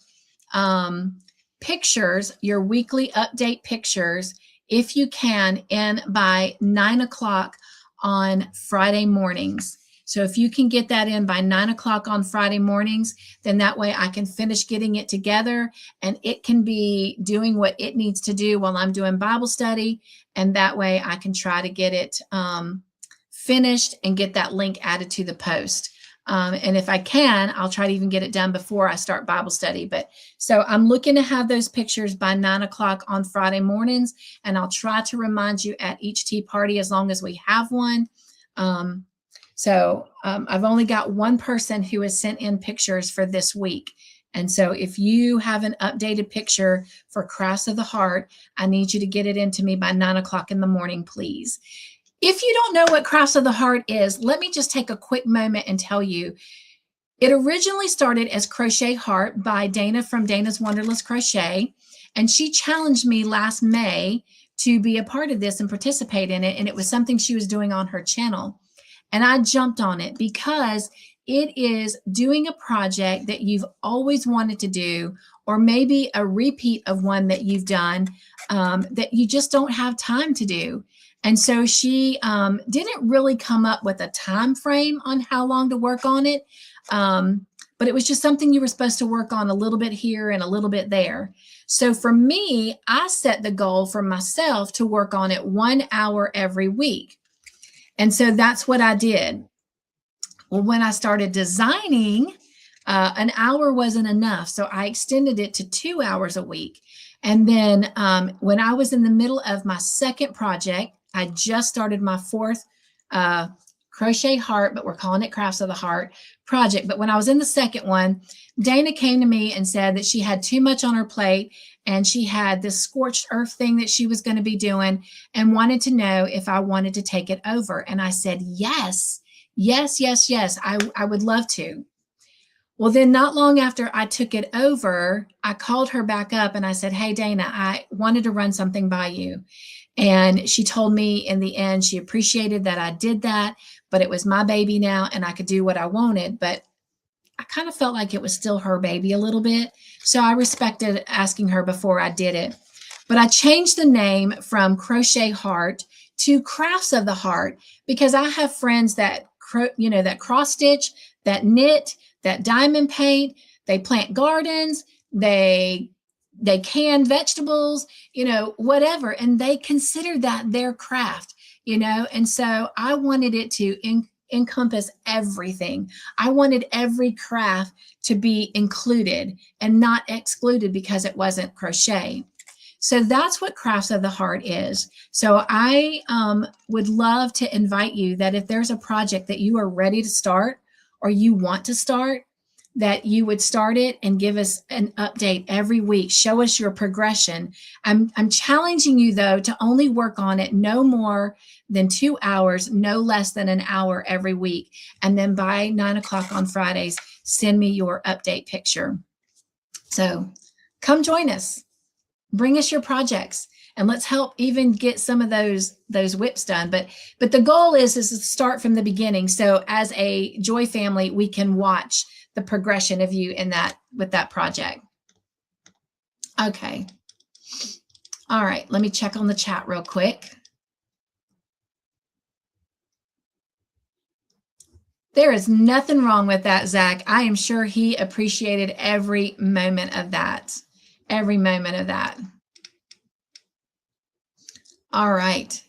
Speaker 1: pictures, your weekly update pictures, if you can, in by 9 o'clock on Friday mornings. So if you can get that in by 9 o'clock on Friday mornings, then that way I can finish getting it together and it can be doing what it needs to do while I'm doing Bible study. And that way I can try to get it finished and get that link added to the post. And if I can, I'll try to even get it done before I start Bible study. But so I'm looking to have those pictures by 9 o'clock on Friday mornings, and I'll try to remind you at each tea party as long as we have one. I've only got one person who has sent in pictures for this week. And so if you have an updated picture for Crafts of the Heart, I need you to get it into me by 9 o'clock in the morning, please. If you don't know what Crafts of the Heart is, let me just take a quick moment and tell you. It originally started as Crochet Heart by Dana from Dana's Wonderless Crochet. And she challenged me last May to be a part of this and participate in it. And it was something she was doing on her channel. And I jumped on it because it is doing a project that you've always wanted to do, or maybe a repeat of one that you've done that you just don't have time to do. And so she didn't really come up with a time frame on how long to work on it. But it was just something you were supposed to work on a little bit here and a little bit there. So for me, I set the goal for myself to work on it 1 hour every week. And so that's what I did. Well, when I started designing, an hour wasn't enough. So I extended it to 2 hours a week. And then when I was in the middle of my second project, I just started my fourth Crochet Heart, but we're calling it Crafts of the Heart project. But when I was in the second one, Dana came to me and said that she had too much on her plate and she had this scorched earth thing that she was going to be doing and wanted to know if I wanted to take it over. And I said, yes, Yes, yes, yes. I would love to. Well, then not long after I took it over, I called her back up and I said, hey, Dana, I wanted to run something by you. And she told me in the end, she appreciated that I did that, but it was my baby now and I could do what I wanted. But I kind of felt like it was still her baby a little bit. So I respected asking her before I did it. But I changed the name from Crochet Heart to Crafts of the Heart because I have friends that, that cross stitch, that knit, that diamond paint, they plant gardens, they can vegetables, whatever, and they consider that their craft, and so I wanted it to encompass everything. I wanted every craft to be included and not excluded because it wasn't crochet. So that's what Crafts of the Heart is. So I would love to invite you that if there's a project that you are ready to start or you want to start, that you would start it and give us an update every week. Show us your progression. I'm challenging you, though, to only work on it no more than 2 hours, no less than an hour every week. And then by 9 o'clock on Fridays, send me your update picture. So come join us. Bring us your projects and let's help even get some of those whips done. But the goal is to start from the beginning. So as a Joy family, we can watch the progression of you in that with that project. Okay. All right. Let me check on the chat real quick. There is nothing wrong with that, Zach. I am sure he appreciated every moment of that. Every moment of that. All right.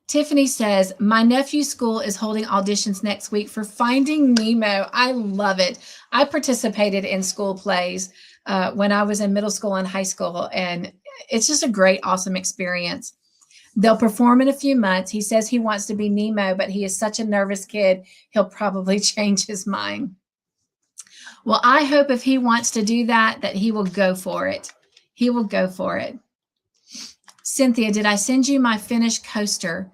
Speaker 1: Tiffany says, my nephew's school is holding auditions next week for Finding Nemo. I love it. I participated in school plays when I was in middle school and high school, and it's just a great, awesome experience. They'll perform in a few months. He says he wants to be Nemo, but he is such a nervous kid, he'll probably change his mind. Well, I hope if he wants to do that, that he will go for it. He will go for it. Cynthia, did I send you my finished coaster?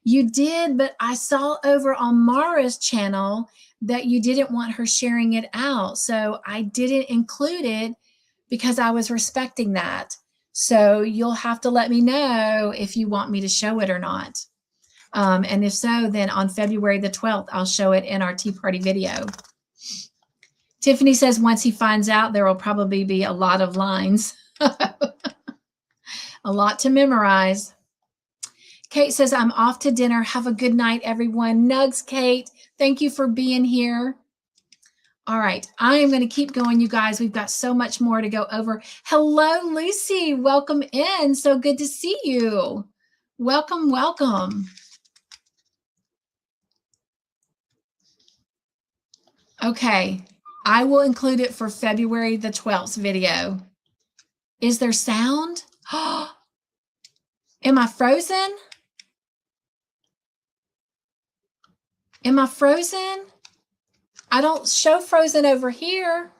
Speaker 1: You did, but I saw over on Mara's channel that you didn't want her sharing it out. So I didn't include it because I was respecting that. So you'll have to let me know if you want me to show it or not. And if so, then on February the 12th, I'll show it in our tea party video. Tiffany says once he finds out, there will probably be a lot of lines. A lot to memorize. Kate says, I'm off to dinner. Have a good night, everyone. Nugs, Kate. Thank you for being here. All right. I am going to keep going, you guys. We've got so much more to go over. Hello, Lucy. Welcome in. So good to see you. Welcome, welcome. Okay. I will include it for February the 12th video. Is there sound? Am I frozen? Am I frozen? I don't show frozen over here.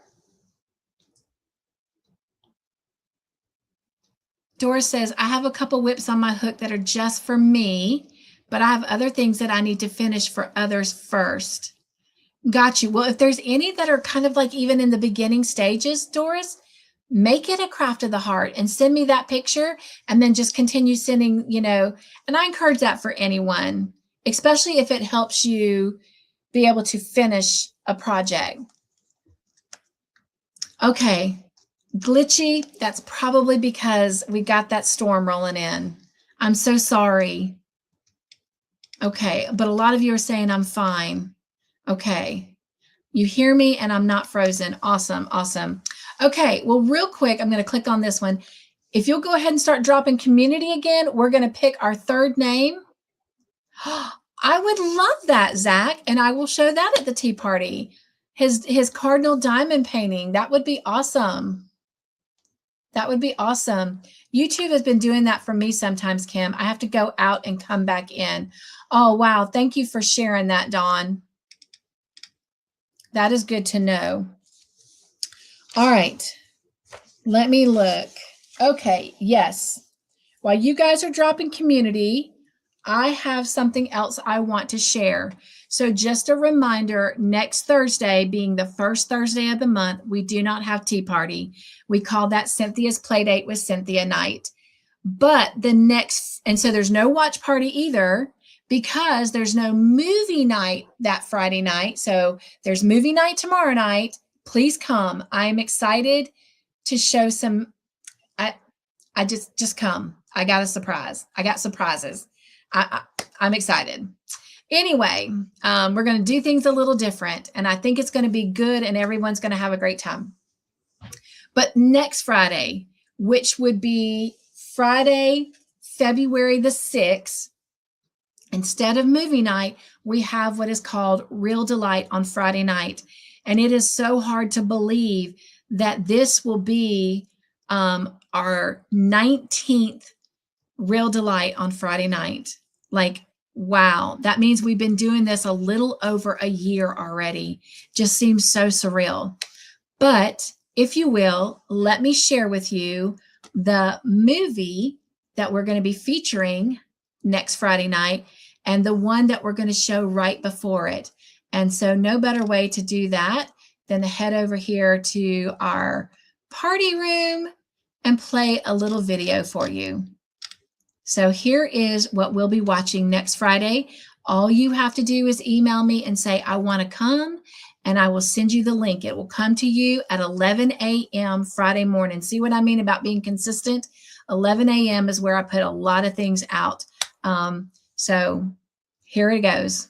Speaker 1: Doris says, I have a couple whips on my hook that are just for me, but I have other things that I need to finish for others first. Got you. Well, if there's any that are kind of like even in the beginning stages, Doris, make it a craft of the heart and send me that picture and then just continue sending, and I encourage that for anyone, especially if it helps you be able to finish a project. Okay. Glitchy, that's probably because we got that storm rolling in. I'm so sorry. Okay, but a lot of you are saying I'm fine. Okay, you hear me and I'm not frozen. Awesome, awesome. Okay, well, real quick, I'm going to click on this one. If you'll go ahead and start dropping community again, we're going to pick our third name. I would love that, Zach, and I will show that at the tea party. His cardinal diamond painting, that would be awesome. That would be awesome. YouTube has been doing that for me sometimes, Kim. I have to go out and come back in. Oh, wow. Thank you for sharing that, Dawn. That is good to know. All right. Let me look. Okay. Yes. While you guys are dropping community, I have something else I want to share. So just a reminder, next Thursday, being the first Thursday of the month, we do not have tea party. We call that Cynthia's Playdate with Cynthia night. But the next, and so there's no watch party either, because there's no movie night that Friday night. So there's movie night tomorrow night. Please come. I'm excited to show some. I just come. I got a surprise. I got surprises. I'm excited. Anyway, we're going to do things a little different, and I think it's going to be good, and everyone's going to have a great time. But next Friday, which would be Friday, February the 6th, instead of movie night, we have what is called Real Delight on Friday night. And it is so hard to believe that this will be our 19th Real Delight on Friday night. Like, wow, that means we've been doing this a little over a year already. Just seems so surreal. But if you will, let me share with you the movie that we're going to be featuring next Friday night and the one that we're going to show right before it. And so no better way to do that than to head over here to our party room and play a little video for you. So here is what we'll be watching next Friday. All you have to do is email me and say, I want to come, and I will send you the link. It will come to you at 11 a.m. Friday morning. See what I mean about being consistent? 11 a.m. is where I put a lot of things out. So here it goes.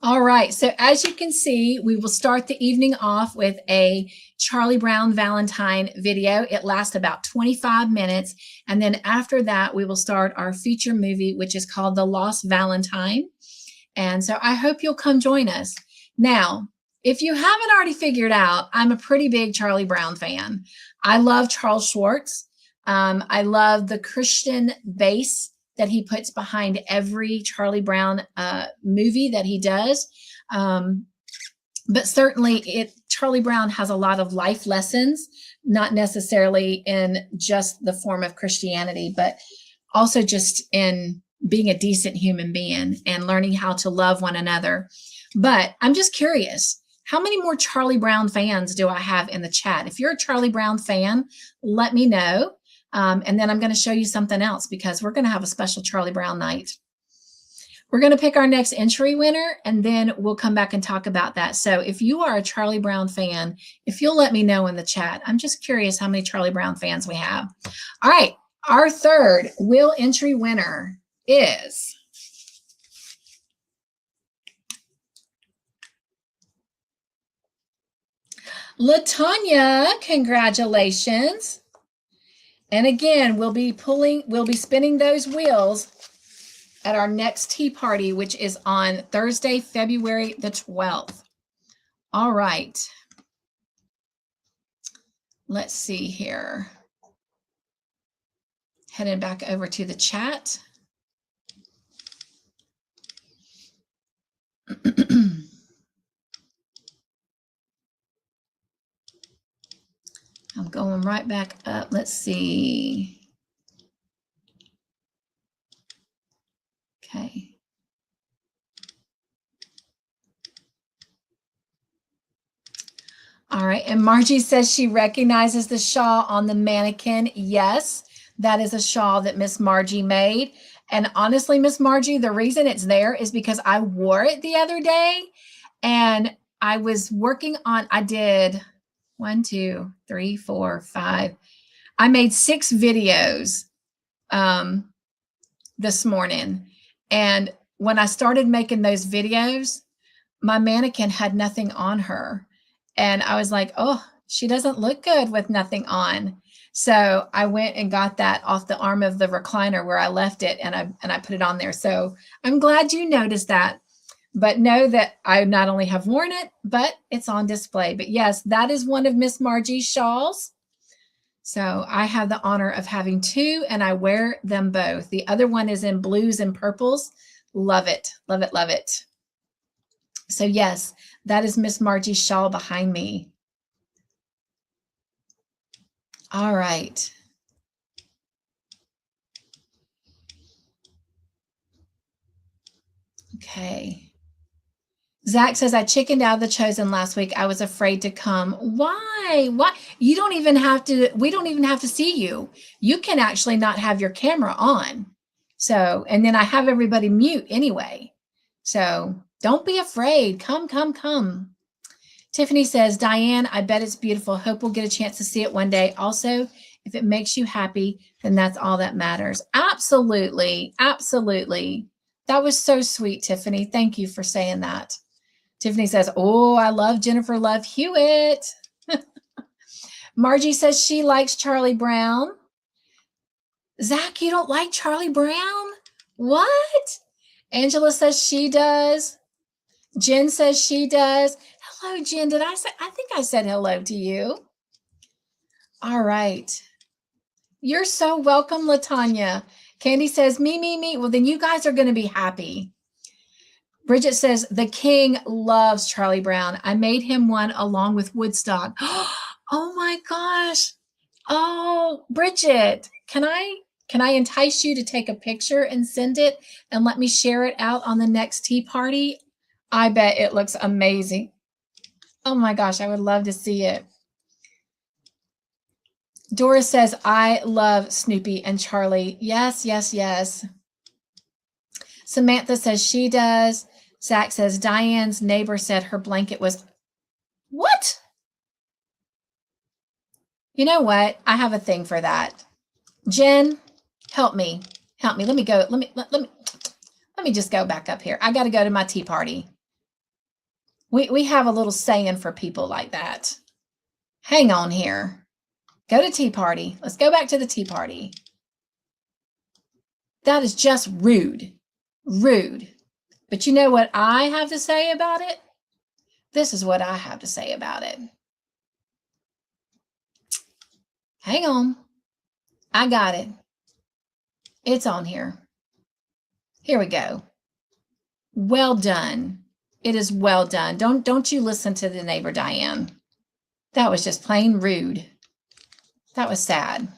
Speaker 1: All right, so as you can see, we will start the evening off with a Charlie Brown Valentine video. It lasts about 25 minutes. And then after that, we will start our feature movie, which is called The Lost Valentine. And so I hope you'll come join us. Now, if you haven't already figured out, I'm a pretty big Charlie Brown fan. I love Charles Schwartz. I love the Christian base that he puts behind every Charlie Brown movie that he does. But certainly Charlie Brown has a lot of life lessons, not necessarily in just the form of Christianity, but also just in being a decent human being and learning how to love one another. But I'm just curious, how many more Charlie Brown fans do I have in the chat? If you're a Charlie Brown fan, let me know. And then I'm going to show you something else because we're going to have a special Charlie Brown night. We're going to pick our next entry winner, and then we'll come back and talk about that. So if you are a Charlie Brown fan, if you'll let me know in the chat, I'm just curious how many Charlie Brown fans we have. All right, our third will entry winner is LaTanya. Congratulations. And again, we'll be spinning those wheels at our next tea party, which is on Thursday, February the 12th. All right. Let's see here. Heading back over to the chat. I'm going right back up. Let's see. Okay. All right. And Margie says she recognizes the shawl on the mannequin. Yes, that is a shawl that Miss Margie made. And honestly, Miss Margie, the reason it's there is because I wore it the other day and I was working on, I did 1, 2, 3, 4, 5. I made 6 videos this morning. And when I started making those videos, my mannequin had nothing on her. And I was like, oh, she doesn't look good with nothing on. So I went and got that off the arm of the recliner where I left it, and I put it on there. So I'm glad you noticed that. But know that I not only have worn it, but it's on display. But yes, that is one of Miss Margie's shawls. So I have the honor of having 2, and I wear them both. The other one is in blues and purples. Love it, love it, love it. So yes, that is Miss Margie's shawl behind me. All right. Okay. Zach says, I chickened out of the Chosen last week. I was afraid to come. Why? Why? You don't even have to, we don't even have to see you. You can actually not have your camera on. So, and then I have everybody mute anyway. So don't be afraid. Come, come, come. Tiffany says, Diane, I bet it's beautiful. Hope we'll get a chance to see it one day. Also, if it makes you happy, then that's all that matters. Absolutely. Absolutely. That was so sweet, Tiffany. Thank you for saying that. Tiffany says, oh, I love Jennifer Love Hewitt. Margie says she likes Charlie Brown. Zach, you don't like Charlie Brown? What? Angela says she does. Jen says she does. Hello, Jen. Did I say? I think I said hello to you. All right. You're so welcome, LaTanya. Candy says, me. Well, then you guys are going to be happy. Bridget says, the king loves Charlie Brown. I made him one along with Woodstock. Oh my gosh. Oh, Bridget, can I entice you to take a picture and send it and let me share it out on the next tea party? I bet it looks amazing. Oh my gosh, I would love to see it. Doris says, I love Snoopy and Charlie. Yes, yes, yes. Samantha says she does. Zach says, Diane's neighbor said her blanket was, what? You know what? I have a thing for that. Jen, help me. Help me. Let me go. Let me just go back up here. I got to go to my tea party. We have a little saying for people like that. Hang on here. Go to tea party. Let's go back to the tea party. That is just rude. Rude. But you know what I have to say about it? This is what I have to say about it. Hang on. I got it. It's on here. Here we go. Well done. It is well done. Don't you listen to the neighbor, Diane. That was just plain rude. That was sad.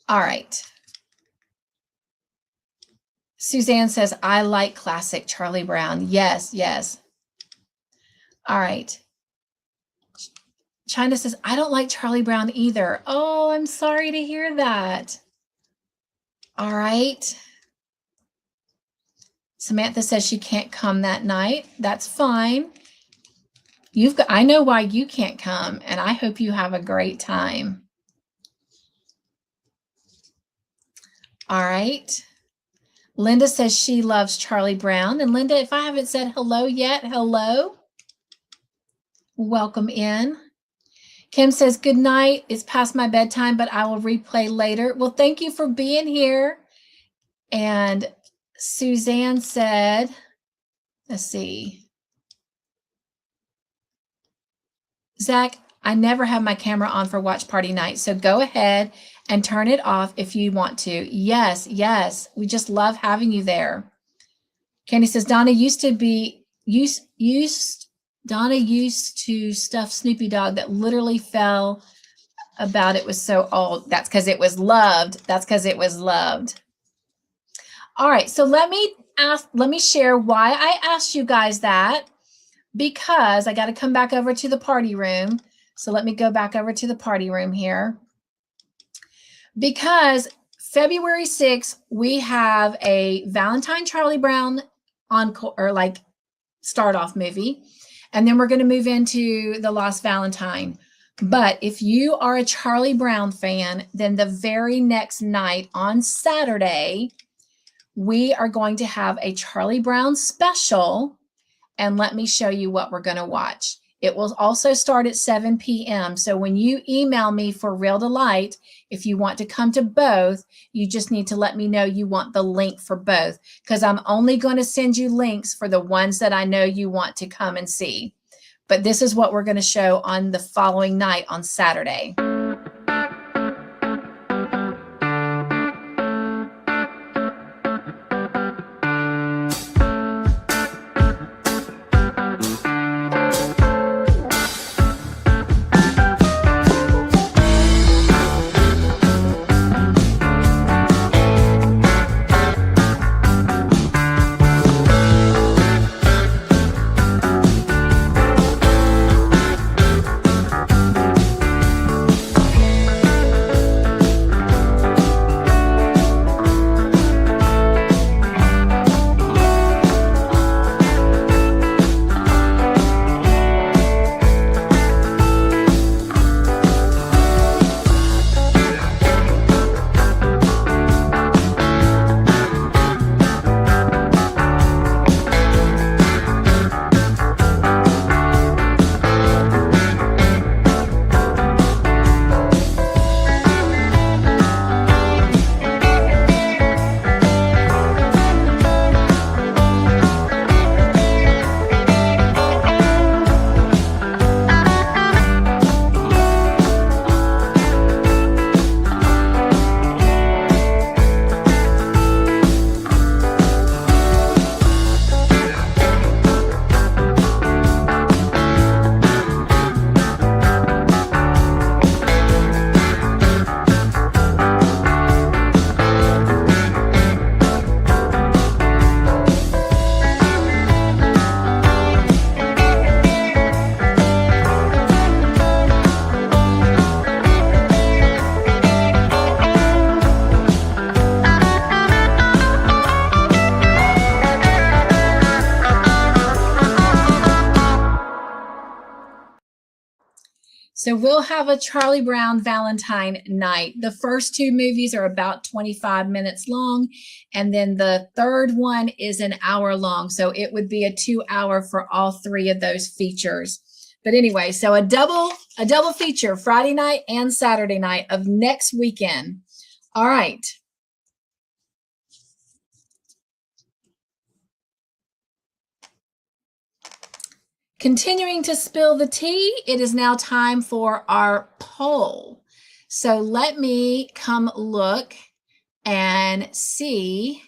Speaker 1: All right. Suzanne says, I like classic Charlie Brown. Yes, yes. All right. China says, I don't like Charlie Brown either. Oh, I'm sorry to hear that. All right. Samantha says she can't come that night. That's fine. I know why you can't come, and I hope you have a great time. All right. Linda says she loves Charlie Brown. And Linda, if I haven't said hello yet, hello. Welcome in. Kim says, good night. It's past my bedtime, but I will replay later. Well, thank you for being here. And Suzanne said, let's see. Zach, I never have my camera on for watch party night. So go ahead and turn it off if you want to. Yes, yes. We just love having you there. Candy says, Donna used to stuff Snoopy Dog that literally fell about it was so old. That's because it was loved. That's because it was loved. All right, so let me share why I asked you guys that, because I got to come back over to the party room. So let me go back over to the party room here. Because February 6th, we have a Valentine Charlie Brown encore, or like start off movie. And then we're going to move into The Lost Valentine. But if you are a Charlie Brown fan, then the very next night on Saturday, we are going to have a Charlie Brown special. And let me show you what we're going to watch. It will also start at 7 p.m. So when you email me for Real Delight, if you want to come to both, you just need to let me know you want the link for both, because I'm only going to send you links for the ones that I know you want to come and see. But this is what we're going to show on the following night on Saturday. So we'll have a Charlie Brown Valentine night. The first two movies are about 25 minutes long, and then the third one is an hour long. So it would be a 2-hour for all three of those features. But anyway, so a double feature, Friday night and Saturday night of next weekend. All right. Continuing to spill the tea, it is now time for our poll. So let me come look and see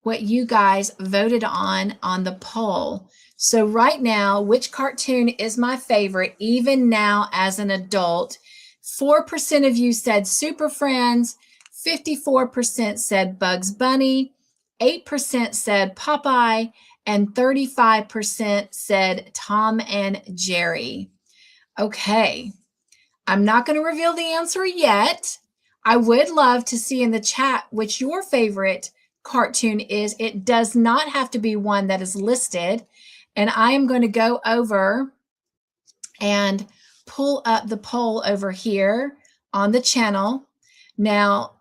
Speaker 1: what you guys voted on the poll. So right now, which cartoon is my favorite, even now as an adult? 4% of you said Super Friends, 54% said Bugs Bunny, 8% said Popeye, and 35% said Tom and Jerry. Okay, I'm not going to reveal the answer yet. I would love to see in the chat which your favorite cartoon is. It does not have to be one that is listed. And I am going to go over and pull up the poll over here on the channel. Now,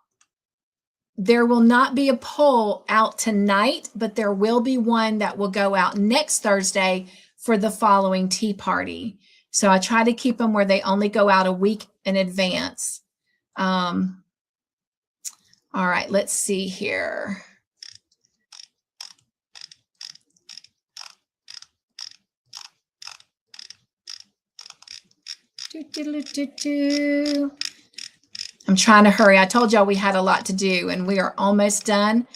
Speaker 1: there will not be a poll out tonight, but there will be one that will go out next Thursday for the following tea party. So I try to keep them where they only go out a week in advance. All right, let's see here. I'm trying to hurry. I told y'all we had a lot to do, and we are almost done.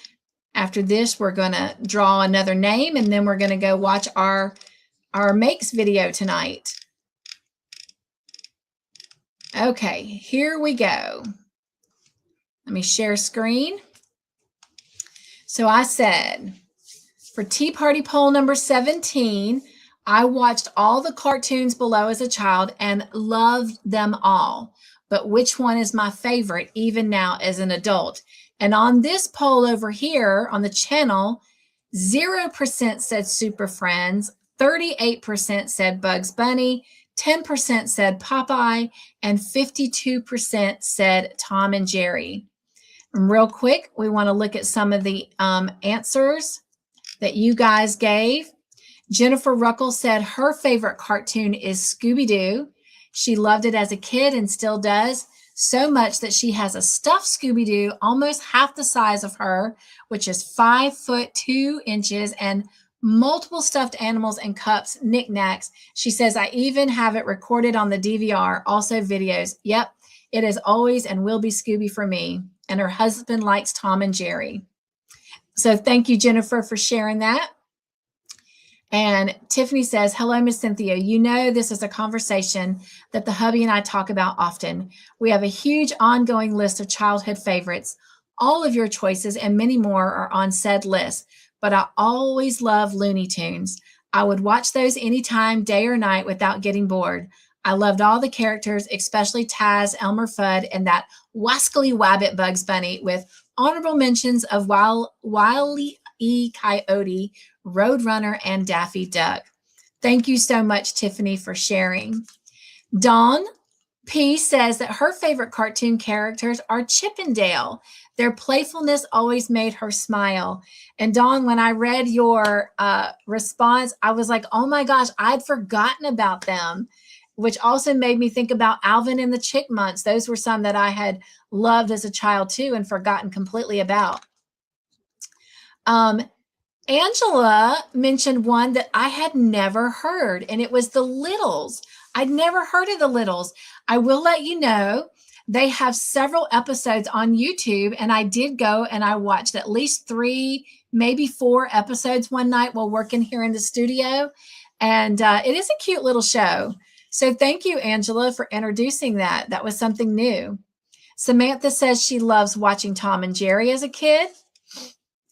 Speaker 1: After this, we're going to draw another name, and then we're going to go watch our makes video tonight. Okay, here we go. Let me share screen. So I said, for Tea Party poll number 17, I watched all the cartoons below as a child and loved them all. But which one is my favorite even now as an adult? And on this poll over here on the channel, 0% said Super Friends, 38% said Bugs Bunny, 10% said Popeye, and 52% said Tom and Jerry. And real quick, we want to look at some of the answers that you guys gave. Jennifer Ruckle said her favorite cartoon is Scooby-Doo. She loved it as a kid and still does, so much that she has a stuffed Scooby-Doo almost half the size of her, which is 5 foot 2 inches, and multiple stuffed animals and cups, knickknacks. She says, I even have it recorded on the DVR, also videos. Yep, it is always and will be Scooby for me. And her husband likes Tom and Jerry. So thank you, Jennifer, for sharing that. And Tiffany says, hello, Miss Cynthia. You know, this is a conversation that the hubby and I talk about often. We have a huge ongoing list of childhood favorites. All of your choices and many more are on said list, but I always love Looney Tunes. I would watch those anytime, day or night, without getting bored. I loved all the characters, especially Taz, Elmer Fudd, and that wascally wabbit Bugs Bunny, with honorable mentions of Wile E. Coyote, Roadrunner, and Daffy Duck. Thank you so much, Tiffany, for sharing. Dawn P says that her favorite cartoon characters are Chip and Dale. Their playfulness always made her smile. And Dawn, when I read your response, I was like, oh my gosh, I'd forgotten about them, which also made me think about Alvin and the Chipmunks. Those were some that I had loved as a child too and forgotten completely about. Angela mentioned one that I had never heard, and it was the Littles. I'd never heard of the Littles. I will let you know, they have several episodes on YouTube, and I did go and I watched at least 3, maybe 4 episodes one night while working here in the studio. And it is a cute little show. So thank you, Angela, for introducing that. That was something new. Samantha says she loves watching Tom and Jerry as a kid.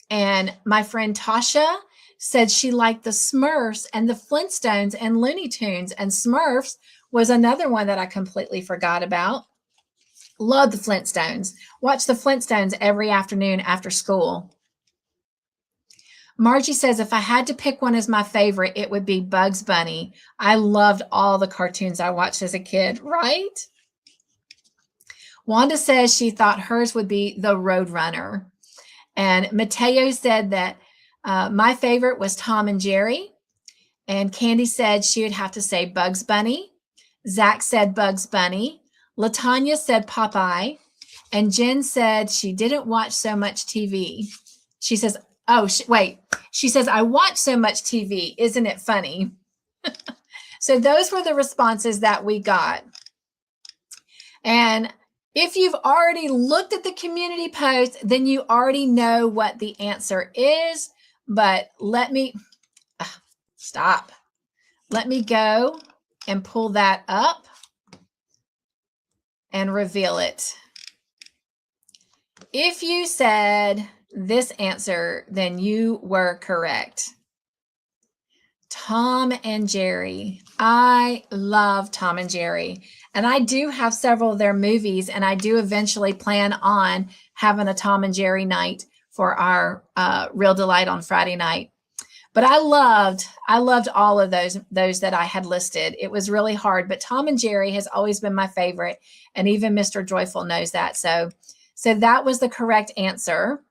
Speaker 1: And my friend Tasha said she liked the Smurfs and the Flintstones and Looney Tunes. And Smurfs was another one that I completely forgot about. Love the Flintstones. Watch the Flintstones every afternoon after school. Margie says, if I had to pick one as my favorite, it would be Bugs Bunny. I loved all the cartoons I watched as a kid, right? Wanda says she thought hers would be the Roadrunner. And Mateo said that my favorite was Tom and Jerry. And Candy said she would have to say Bugs Bunny. Zach said Bugs Bunny. Latanya said Popeye. And Jen said she didn't watch so much TV. She says, she says, I watch so much TV. Isn't it funny? So those were the responses that we got. And if you've already looked at the community post, then you already know what the answer is. But let me stop. Let me go and pull that up and reveal it. If you said this answer, then you were correct. Tom and Jerry. I love Tom and Jerry. And I do have several of their movies, and I do eventually plan on having a Tom and Jerry night for our Real Delight on Friday night. But I loved all of those that I had listed. It was really hard, but Tom and Jerry has always been my favorite, and even Mr. Joyful knows that. So that was the correct answer.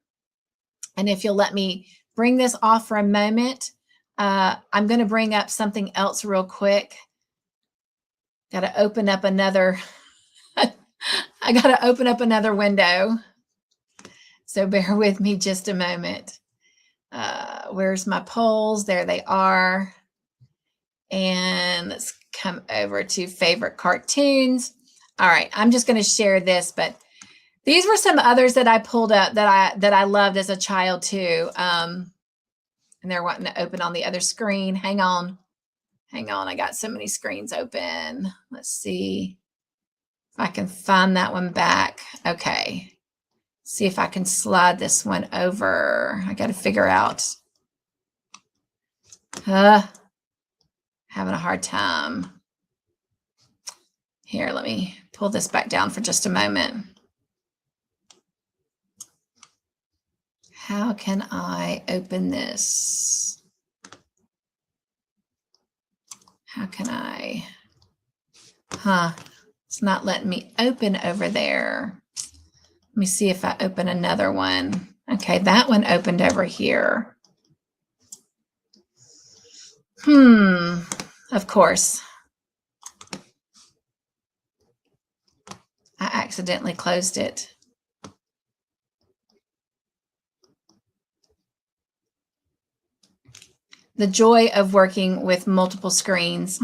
Speaker 1: And if you'll let me bring this off for a moment, I'm going to bring up something else real quick. Got to open up another, I got to open up another window. So bear with me just a moment. Where's my polls? There they are. And let's come over to favorite cartoons. All right, I'm just going to share this, but these were some others that I pulled up that I loved as a child too. And they're wanting to open on the other screen. Hang on. I got so many screens open. Let's see if I can find that one back. Okay. See if I can slide this one over. I got to figure out. Having a hard time. Here, let me pull this back down for just a moment. How can I open this? How can I? It's not letting me open over there. Let me see if I open another one. Okay, that one opened over here. Of course. I accidentally closed it. The joy of working with multiple screens.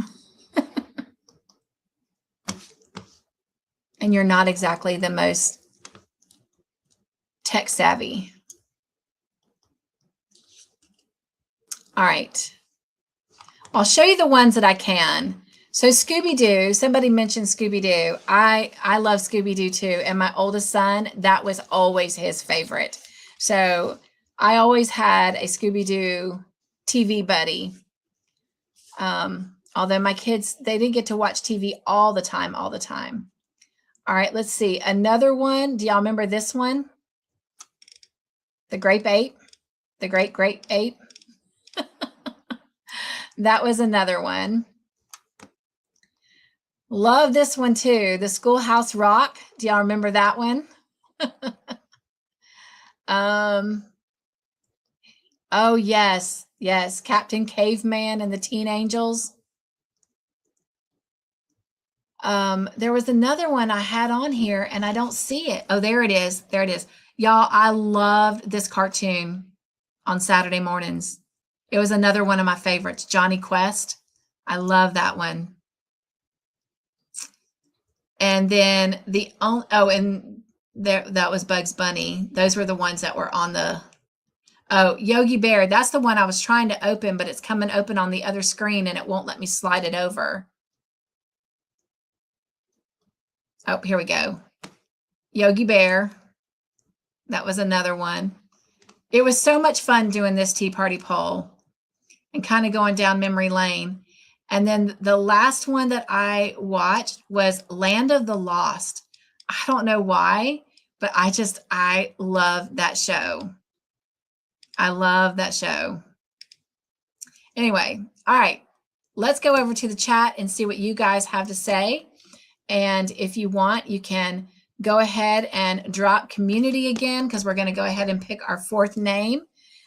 Speaker 1: And you're not exactly the most tech savvy. All right. I'll show you the ones that I can. So Scooby-Doo, somebody mentioned Scooby-Doo. I love Scooby-Doo too. And my oldest son, that was always his favorite. So I always had a Scooby-Doo TV buddy. Although my kids, they didn't get to watch TV all the time. All right, let's see. Another one. Do y'all remember this one? The Grape Ape. The Great Grape Ape. That was another one. Love this one too. The Schoolhouse Rock. Do y'all remember that one? Oh, yes. Yes. Captain Caveman and the Teen Angels. There was another one I had on here and I don't see it. Oh, there it is. There it is. Y'all, I loved this cartoon on Saturday mornings. It was another one of my favorites, Johnny Quest. I love that one. And then that was Bugs Bunny. Those were the ones that were on the, Yogi Bear. That's the one I was trying to open, but it's coming open on the other screen and it won't let me slide it over. Oh, here we go. Yogi Bear. That was another one. It was so much fun doing this tea party poll and kind of going down memory lane. And then the last one that I watched was Land of the Lost. I don't know why, but I love that show. I love that show. Anyway, all right, let's go over to the chat and see what you guys have to say. And if you want, you can go ahead and drop community again, because we're going to go ahead and pick our fourth name.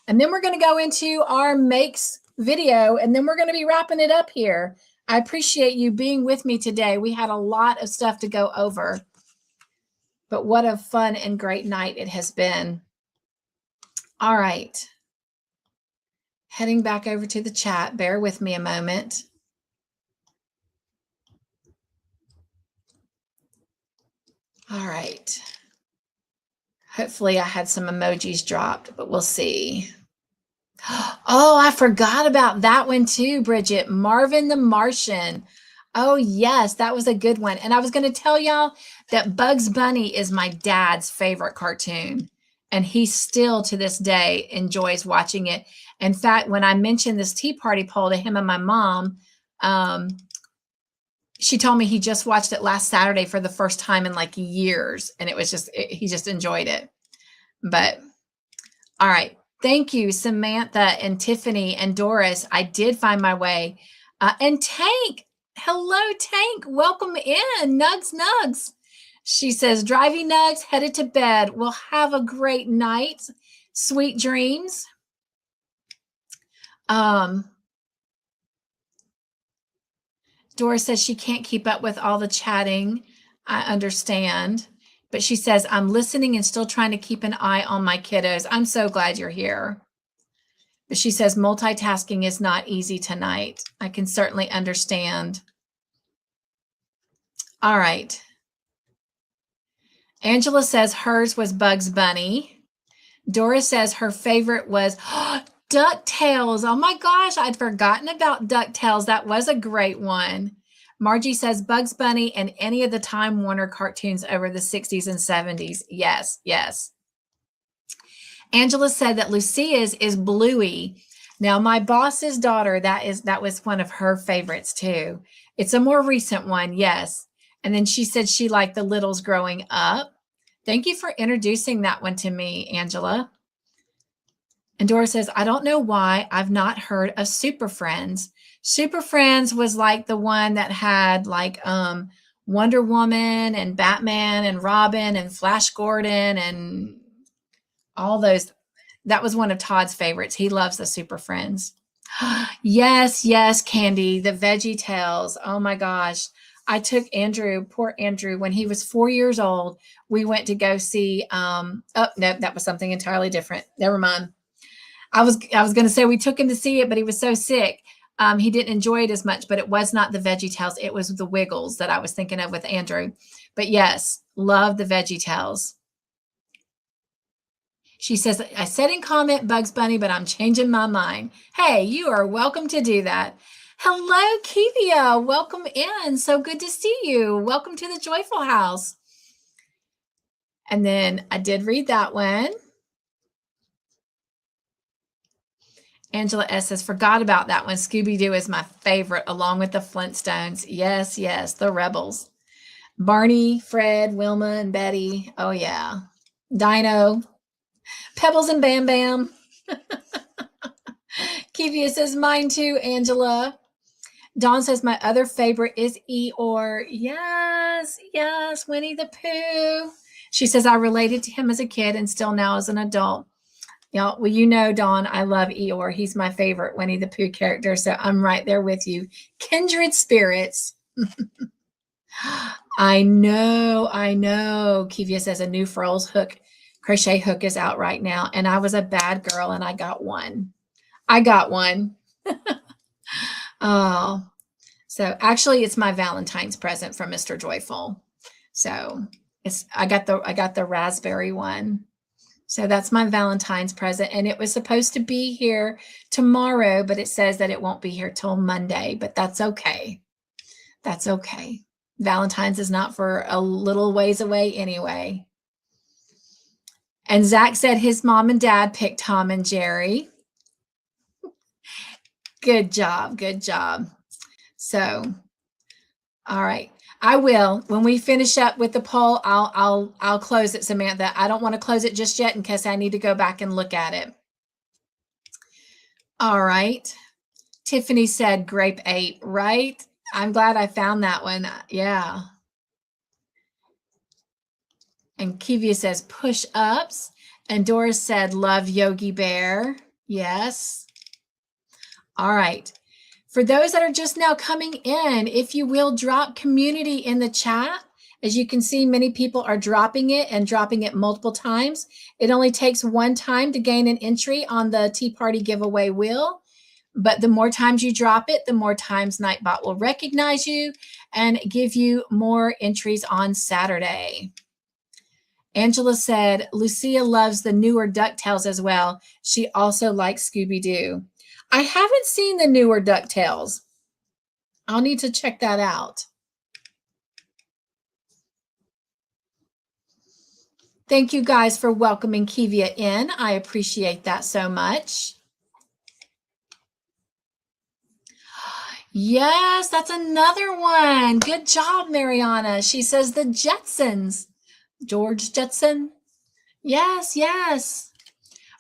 Speaker 1: And then we're going to go into our makes video, and then we're going to be wrapping it up here. I appreciate you being with me today. We had a lot of stuff to go over, but what a fun and great night it has been. All right. Heading back over to the chat. Bear with me a moment. All right. Hopefully I had some emojis dropped, but we'll see. Oh, I forgot about that one too, Bridget. Marvin the Martian. Oh, yes, that was a good one. And I was going to tell y'all that Bugs Bunny is my dad's favorite cartoon. And he still to this day enjoys watching it. In fact, when I mentioned this tea party poll to him and my mom, she told me he just watched it last Saturday for the first time in like years. And it was he just enjoyed it. But all right. Thank you, Samantha and Tiffany and Doris. I did find my way. And Tank. Hello, Tank. Welcome in. Nugs. She says, driving Nugs, headed to bed. We'll have a great night. Sweet dreams. Doris says she can't keep up with all the chatting. I understand. But she says, I'm listening and still trying to keep an eye on my kiddos. I'm so glad you're here. But she says multitasking is not easy tonight. I can certainly understand. All right. Angela says hers was Bugs Bunny. Dora says her favorite was DuckTales. Oh my gosh, I'd forgotten about DuckTales. That was a great one. Margie says Bugs Bunny and any of the Time Warner cartoons over the 60s and 70s. Yes, yes. Angela said that Lucia's is Bluey. Now, my boss's daughter, that was one of her favorites too. It's a more recent one, yes. And then she said she liked the Littles growing up. Thank you for introducing that one to me, Angela. And Dora says, I don't know why I've not heard of Super Friends. Super Friends was like the one that had like Wonder Woman and Batman and Robin and Flash Gordon and all those. That was one of Todd's favorites. He loves the Super Friends. Yes, yes, Candy, the Veggie Tales. Oh my gosh. I took Andrew, poor Andrew, when he was 4 years old. We went to go see. Oh no, that was something entirely different. Never mind. I was going to say we took him to see it, but he was so sick. He didn't enjoy it as much. But it was not the Veggie Tales. It was the Wiggles that I was thinking of with Andrew. But yes, love the Veggie Tales. She says, I said in comment Bugs Bunny, but I'm changing my mind. Hey, you are welcome to do that. Hello, Cynthia. Welcome in. So good to see you. Welcome to the Joyful House. And then I did read that one. Angela S. says, forgot about that one. Scooby-Doo is my favorite, along with the Flintstones. Yes, yes, the Rebels. Barney, Fred, Wilma, and Betty. Oh, yeah. Dino. Pebbles and Bam Bam. Kivia says, mine too, Angela. Dawn says, my other favorite is Eeyore. Yes, yes, Winnie the Pooh. She says, I related to him as a kid and still now as an adult. Yeah, well, you know, Dawn, I love Eeyore. He's my favorite Winnie the Pooh character, so I'm right there with you. Kindred spirits. I know. Kivia says a new Furls hook, crochet hook is out right now, and I was a bad girl, and I got one. Oh, so actually, it's my Valentine's present from Mr. Joyful. So I got the raspberry one. So that's my Valentine's present, and it was supposed to be here tomorrow, but it says that it won't be here till Monday, but that's okay. That's okay. Valentine's is not for a little ways away anyway. And Zach said his mom and dad picked Tom and Jerry. Good job. Good job. So, all right. I will. When we finish up with the poll, I'll close it, Samantha. I don't want to close it just yet in case I need to go back and look at it. All right. Tiffany said grape 8, right? I'm glad I found that one. Yeah. And Kivia says push-ups. And Doris said love Yogi Bear. Yes. All right. For those that are just now coming in, if you will drop community in the chat, as you can see, many people are dropping it and dropping it multiple times. It only takes one time to gain an entry on the Tea Party giveaway wheel. But the more times you drop it, the more times Nightbot will recognize you and give you more entries on Saturday. Angela said, Lucia loves the newer DuckTales as well. She also likes Scooby-Doo. I haven't seen the newer DuckTales. I'll need to check that out. Thank you guys for welcoming Kivia in. I appreciate that so much. Yes, that's another one. Good job, Mariana. She says the Jetsons. George Jetson. Yes, yes.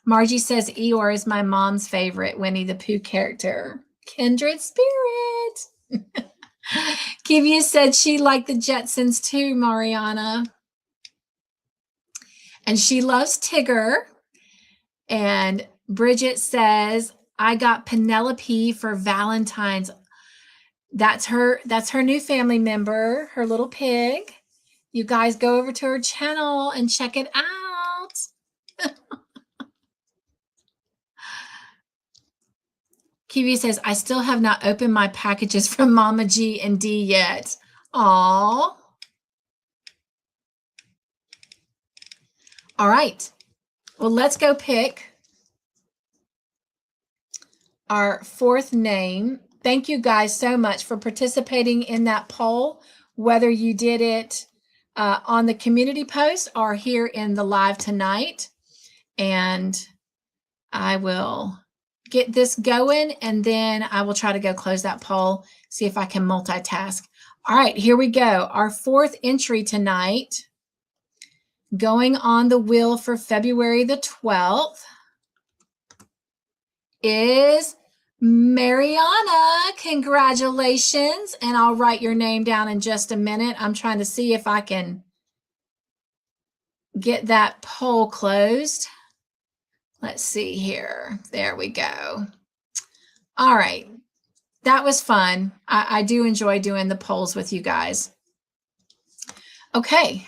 Speaker 1: Margie says Eeyore is my mom's favorite Winnie the Pooh character. Kindred spirit. Kivia said she liked the Jetsons too, Mariana. And she loves Tigger. And Bridget says, I got Penelope for Valentine's. That's her new family member, her little pig. You guys go over to her channel and check it out. Kiwi says, I still have not opened my packages from Mama G and D yet. Aw. All right. Well, let's go pick our fourth name. Thank you guys so much for participating in that poll, whether you did it on the community post or here in the live tonight. And I will get this going, and then I will try to go close that poll, see if I can multitask. All right, here we go. Our fourth entry tonight, going on the wheel for February the 12th, is Mariana. Congratulations. And I'll write your name down in just a minute. I'm trying to see if I can get that poll closed. Let's see here. There we go. All right. That was fun. I do enjoy doing the polls with you guys. Okay.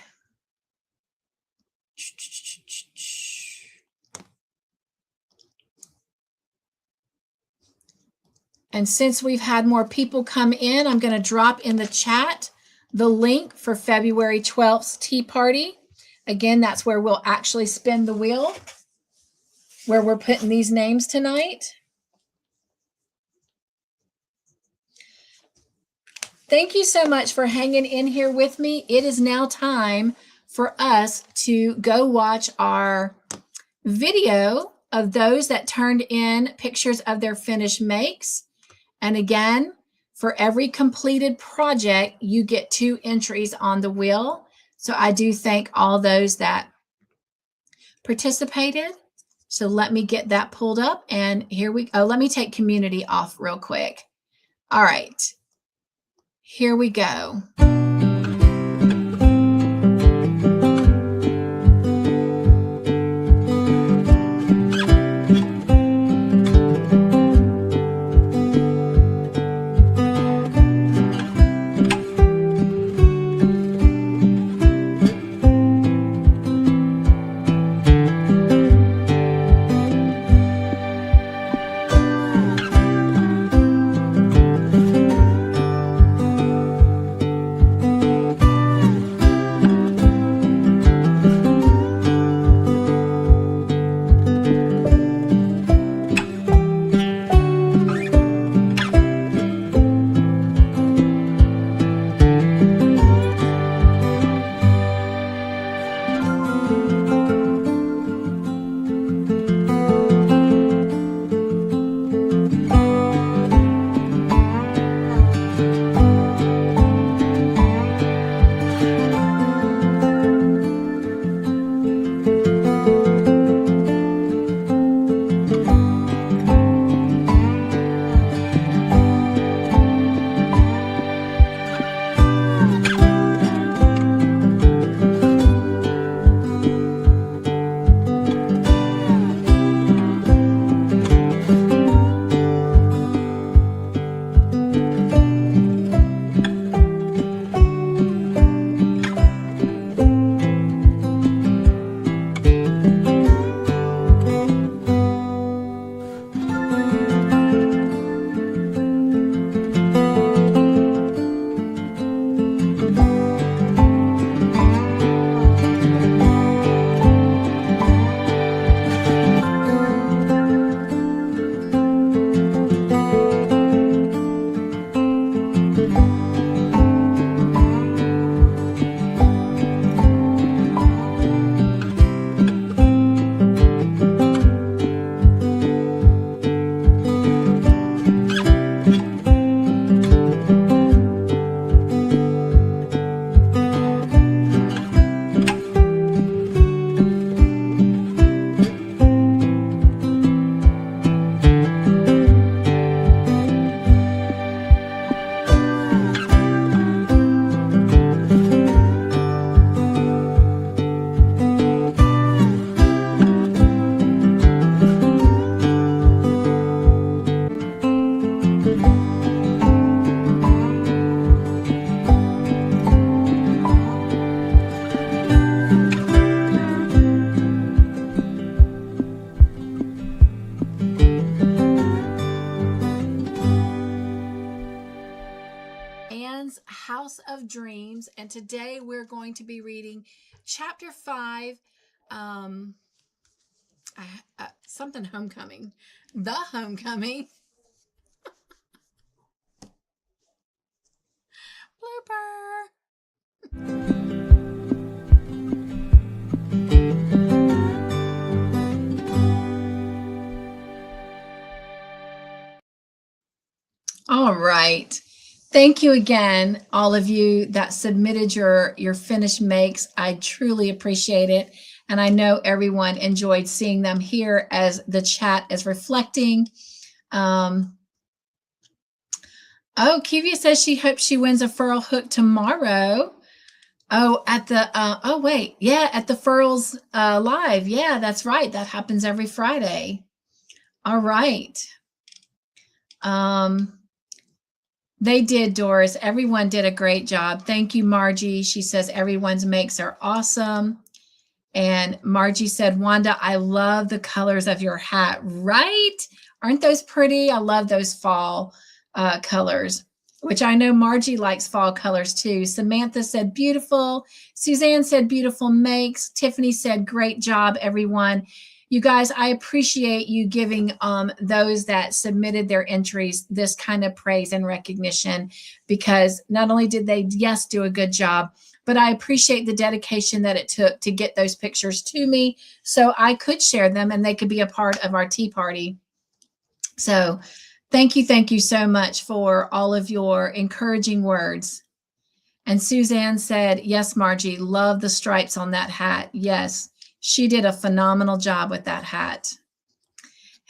Speaker 1: And since we've had more people come in, I'm going to drop in the chat the link for February 12th's tea party. Again, that's where we'll actually spin the wheel, where we're putting these names tonight. Thank you so much for hanging in here with me. It is now time for us to go watch our video of those that turned in pictures of their finished makes. And again, for every completed project, you get 2 entries on the wheel. So I do thank all those that participated. So let me get that pulled up, and here we go. Let me take community off real quick. All right, here we go. House of Dreams, and today we're going to be reading chapter 5, something homecoming, the homecoming. Blooper. All right. Thank you again, all of you that submitted your finished makes. I truly appreciate it. And I know everyone enjoyed seeing them here as the chat is reflecting. Oh, Kivia says she hopes she wins a furl hook tomorrow. Oh, at the, oh, wait. Yeah, at the Furls Live. Yeah, that's right. That happens every Friday. All right. They did, Doris. Everyone did a great job. Thank you, Margie. She says everyone's makes are awesome. And Margie said, Wanda, I love the colors of your hat. Right? Aren't those pretty? I love those fall colors, which I know Margie likes fall colors too. Samantha said, beautiful. Suzanne said, beautiful makes. Tiffany said, great job, everyone. You guys, I appreciate you giving those that submitted their entries this kind of praise and recognition, because not only did they, yes, do a good job, but I appreciate the dedication that it took to get those pictures to me so I could share them and they could be a part of our tea party. So thank you so much for all of your encouraging words. And Suzanne said, yes, Margie, love the stripes on that hat. Yes. She did a phenomenal job with that hat.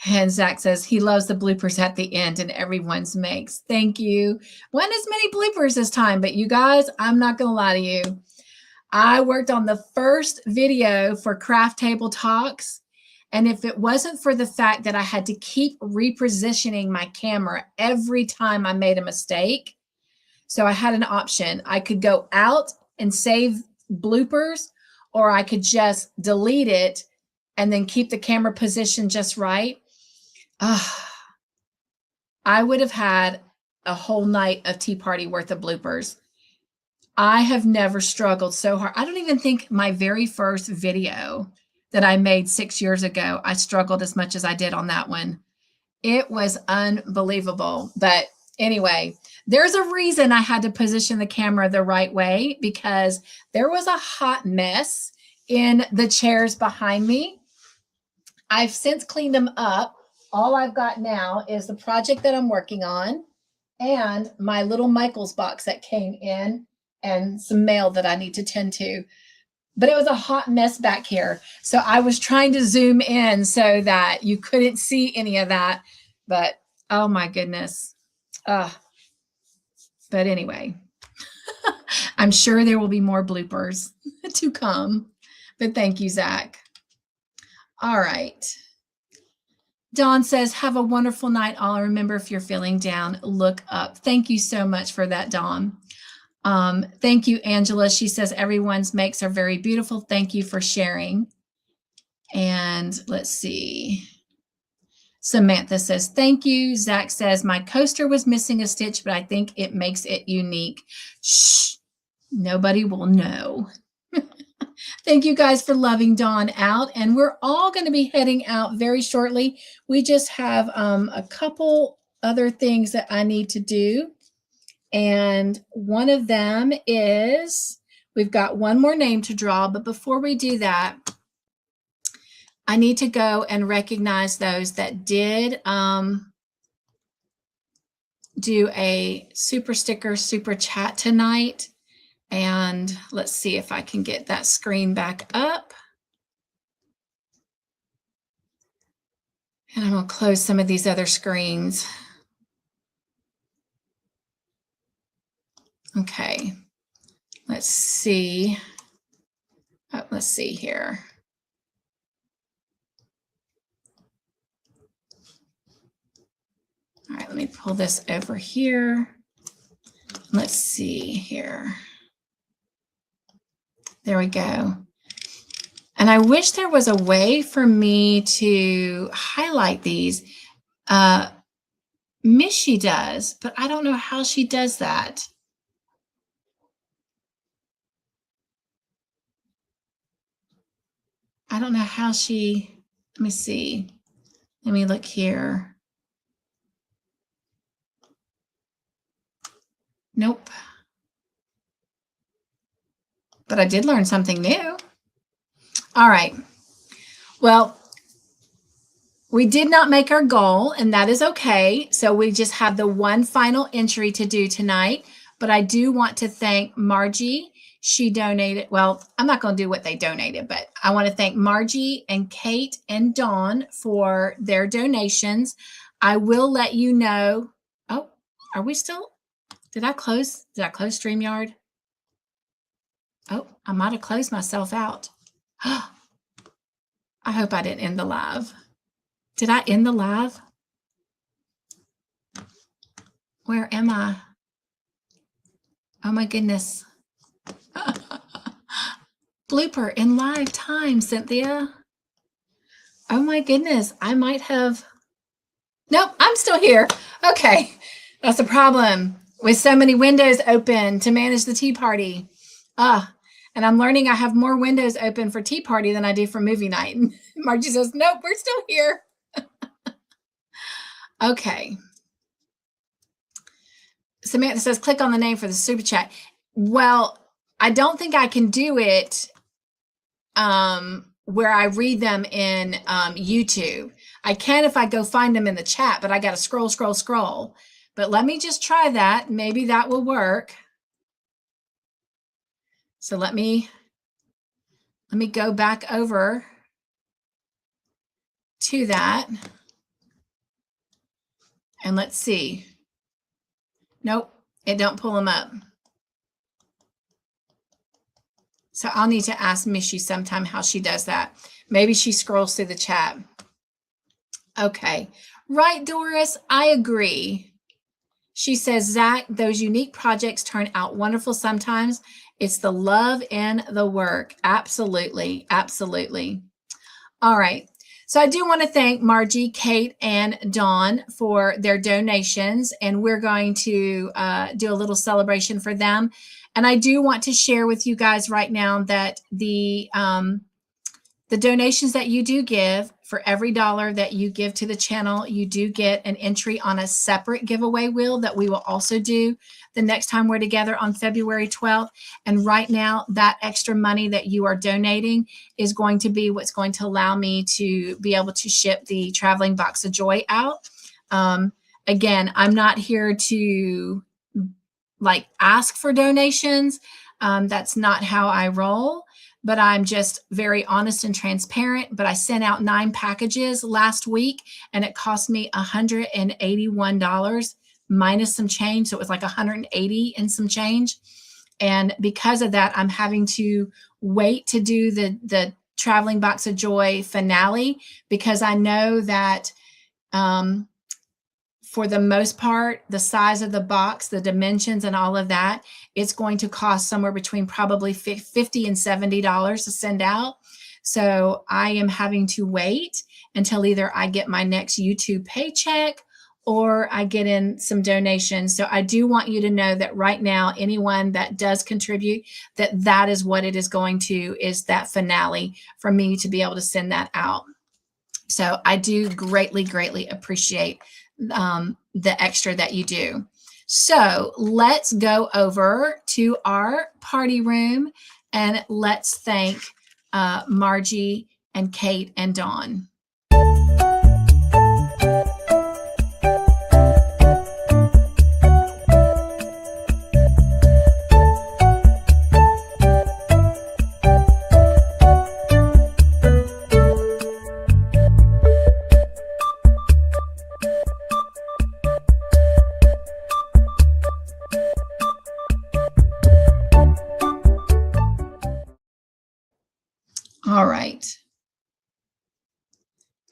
Speaker 1: And Zach says he loves the bloopers at the end and everyone's makes. Thank you. Wasn't as many bloopers this time, but you guys, I'm not going to lie to you. I worked on the first video for Craft Table Talks. And if it wasn't for the fact that I had to keep repositioning my camera every time I made a mistake, so I had an option. I could go out and save bloopers, or I could just delete it and then keep the camera position just right. I would have had a whole night of tea party worth of bloopers. I have never struggled so hard. I don't even think my very first video that I made 6 years ago, I struggled as much as I did on that one. It was unbelievable. But anyway, there's a reason I had to position the camera the right way, because there was a hot mess in the chairs behind me. I've since cleaned them up. All I've got now is the project that I'm working on and my little Michaels box that came in and some mail that I need to tend to. But it was a hot mess back here. So I was trying to zoom in so that you couldn't see any of that. But oh my goodness. But anyway, I'm sure there will be more bloopers to come. But thank you, Zach. All right. Dawn says, have a wonderful night, all. Remember, if you're feeling down, look up. Thank you so much for that, Dawn. Thank you, Angela. She says, everyone's makes are very beautiful. Thank you for sharing. And let's see. Samantha says, thank you. Zach says, my coaster was missing a stitch, but I think it makes it unique. Shh, nobody will know. Thank you guys for loving Dawn out. And we're all going to be heading out very shortly. We just have a couple other things that I need to do. And one of them is, we've got one more name to draw. But before we do that, I need to go and recognize those that did do a super sticker, super chat tonight. And let's see if I can get that screen back up. And I'm going to close some of these other screens. Okay. Let's see. Let's see here. All right, let me pull this over here. Let's see here. There we go. And I wish there was a way for me to highlight these. Mishy does, but I don't know how she does that. I don't know how she, let me see. Let me look here. Nope. But I did learn something new. All right. Well, we did not make our goal, and that is okay. So we just have the one final entry to do tonight. But I do want to thank Margie. She donated. Well, I'm not going to do what they donated, but I want to thank Margie and Kate and Dawn for their donations. I will let you know. Oh, are we still? Did I close StreamYard? Oh, I might have closed myself out. I hope I didn't end the live. Did I end the live? Where am I? Oh my goodness. Blooper in live time, Cynthia. Oh my goodness. I might have. Nope, I'm still here. Okay. That's a problem with so many windows open to manage the tea party. And I'm learning I have more windows open for tea party than I do for movie night. Margie says, nope, we're still here. Okay. Samantha says, click on the name for the super chat. Well, I don't think I can do it where I read them in YouTube. I can if I go find them in the chat, but I got to scroll. But let me just try that. Maybe that will work. So let me go back over to that. And let's see. Nope, it don't pull them up. So I'll need to ask Mishy sometime how she does that. Maybe she scrolls through the chat. Okay. Right, Doris, I agree. She says, Zach, those unique projects turn out wonderful sometimes. It's the love in the work. Absolutely. Absolutely. All right. So I do want to thank Margie, Kate, and Dawn for their donations, and we're going to do a little celebration for them. And I do want to share with you guys right now that the donations that you do give, for every $1 that you give to the channel, you do get an entry on a separate giveaway wheel that we will also do the next time we're together on February 12th. And right now, that extra money that you are donating is going to be what's going to allow me to be able to ship the traveling box of joy out. Again, I'm not here to like ask for donations. That's not how I roll. But I'm just very honest and transparent. But I sent out 9 packages last week, and it cost me $181 minus some change. So it was like 180 and some change. And because of that, I'm having to wait to do the Traveling Box of Joy finale, because I know that for the most part, the size of the box, the dimensions and all of that, it's going to cost somewhere between probably $50 and $70 to send out. So I am having to wait until either I get my next YouTube paycheck or I get in some donations. So I do want you to know that right now, anyone that does contribute, that is what it is going to, is that finale for me to be able to send that out. So I do greatly, greatly appreciate the extra that you do. So let's go over to our party room and let's thank Margie and Kate and Dawn. All right.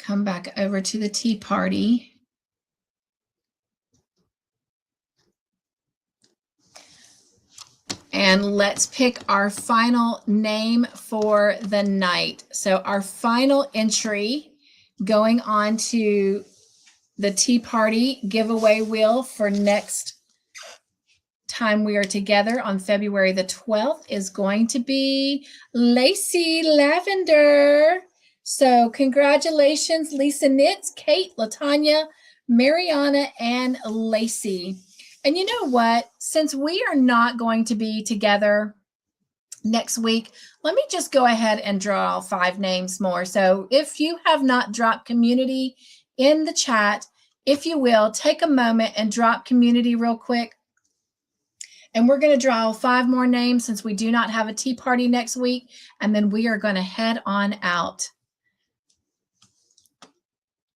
Speaker 1: Come back over to the tea party. And let's pick our final name for the night. So our final entry going on to the tea party giveaway wheel for next time we are together on February the 12th is going to be Lacey Lavender. So congratulations, Lisa Knits, Kate, Latanya, Mariana, and Lacey. And you know what? Since we are not going to be together next week, let me just go ahead and draw 5 names more. So if you have not dropped community in the chat, if you will, take a moment and drop community real quick. And we're going to draw 5 more names since we do not have a tea party next week. And then we are going to head on out.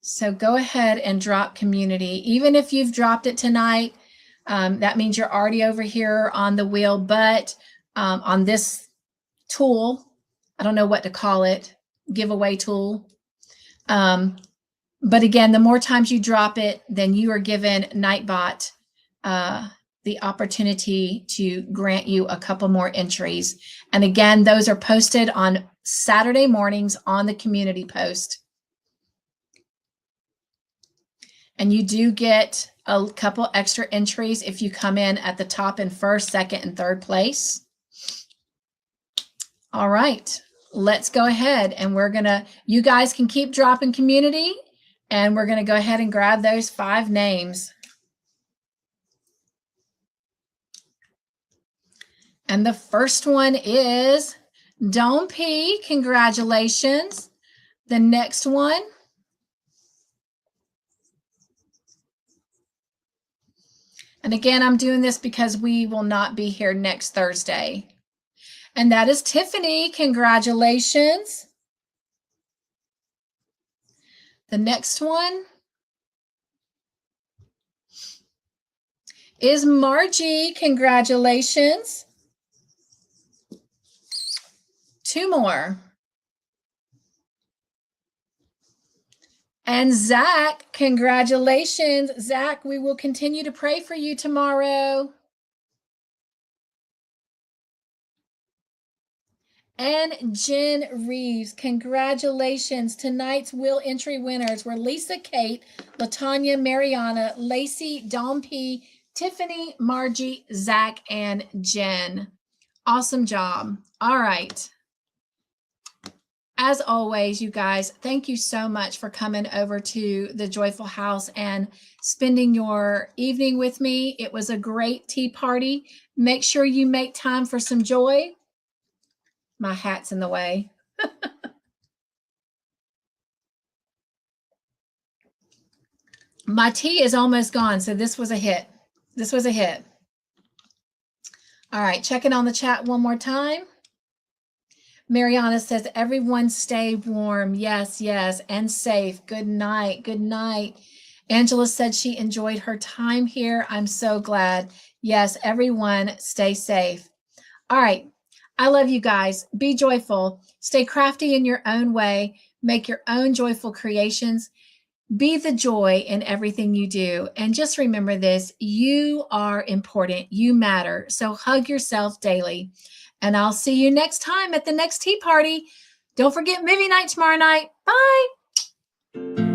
Speaker 1: So go ahead and drop community. Even if you've dropped it tonight, that means you're already over here on the wheel, but on this tool, I don't know what to call it, giveaway tool. But again, the more times you drop it, then you are given Nightbot the opportunity to grant you a couple more entries. And again, those are posted on Saturday mornings on the community post. And you do get a couple extra entries if you come in at the top in first, second, and third place. All right, let's go ahead and you guys can keep dropping community, and we're gonna go ahead and grab those 5 names. And the first one is Dome P, congratulations. The next one, and again, I'm doing this because we will not be here next Thursday. And that is Tiffany. Congratulations. The next one is Margie. Congratulations. 2 more. And Zach, congratulations. Zach, we will continue to pray for you tomorrow. And Jen Reeves, congratulations. Tonight's wheel entry winners were Lisa, Kate, Latanya, Mariana, Lacey, Dom P, Tiffany, Margie, Zach, and Jen. Awesome job. All right. As always, you guys, thank you so much for coming over to the Joyful House and spending your evening with me. It was a great tea party. Make sure you make time for some joy. My hat's in the way. My tea is almost gone, so this was a hit. This was a hit. All right, checking on the chat one more time. Mariana says, everyone stay warm. Yes, yes, and safe. Good night. Good night. Angela said she enjoyed her time here. I'm so glad. Yes, everyone stay safe. All right. I love you guys. Be joyful. Stay crafty in your own way. Make your own joyful creations. Be the joy in everything you do. And just remember this, you are important. You matter. So hug yourself daily. And I'll see you next time at the next tea party. Don't forget movie night tomorrow night. Bye.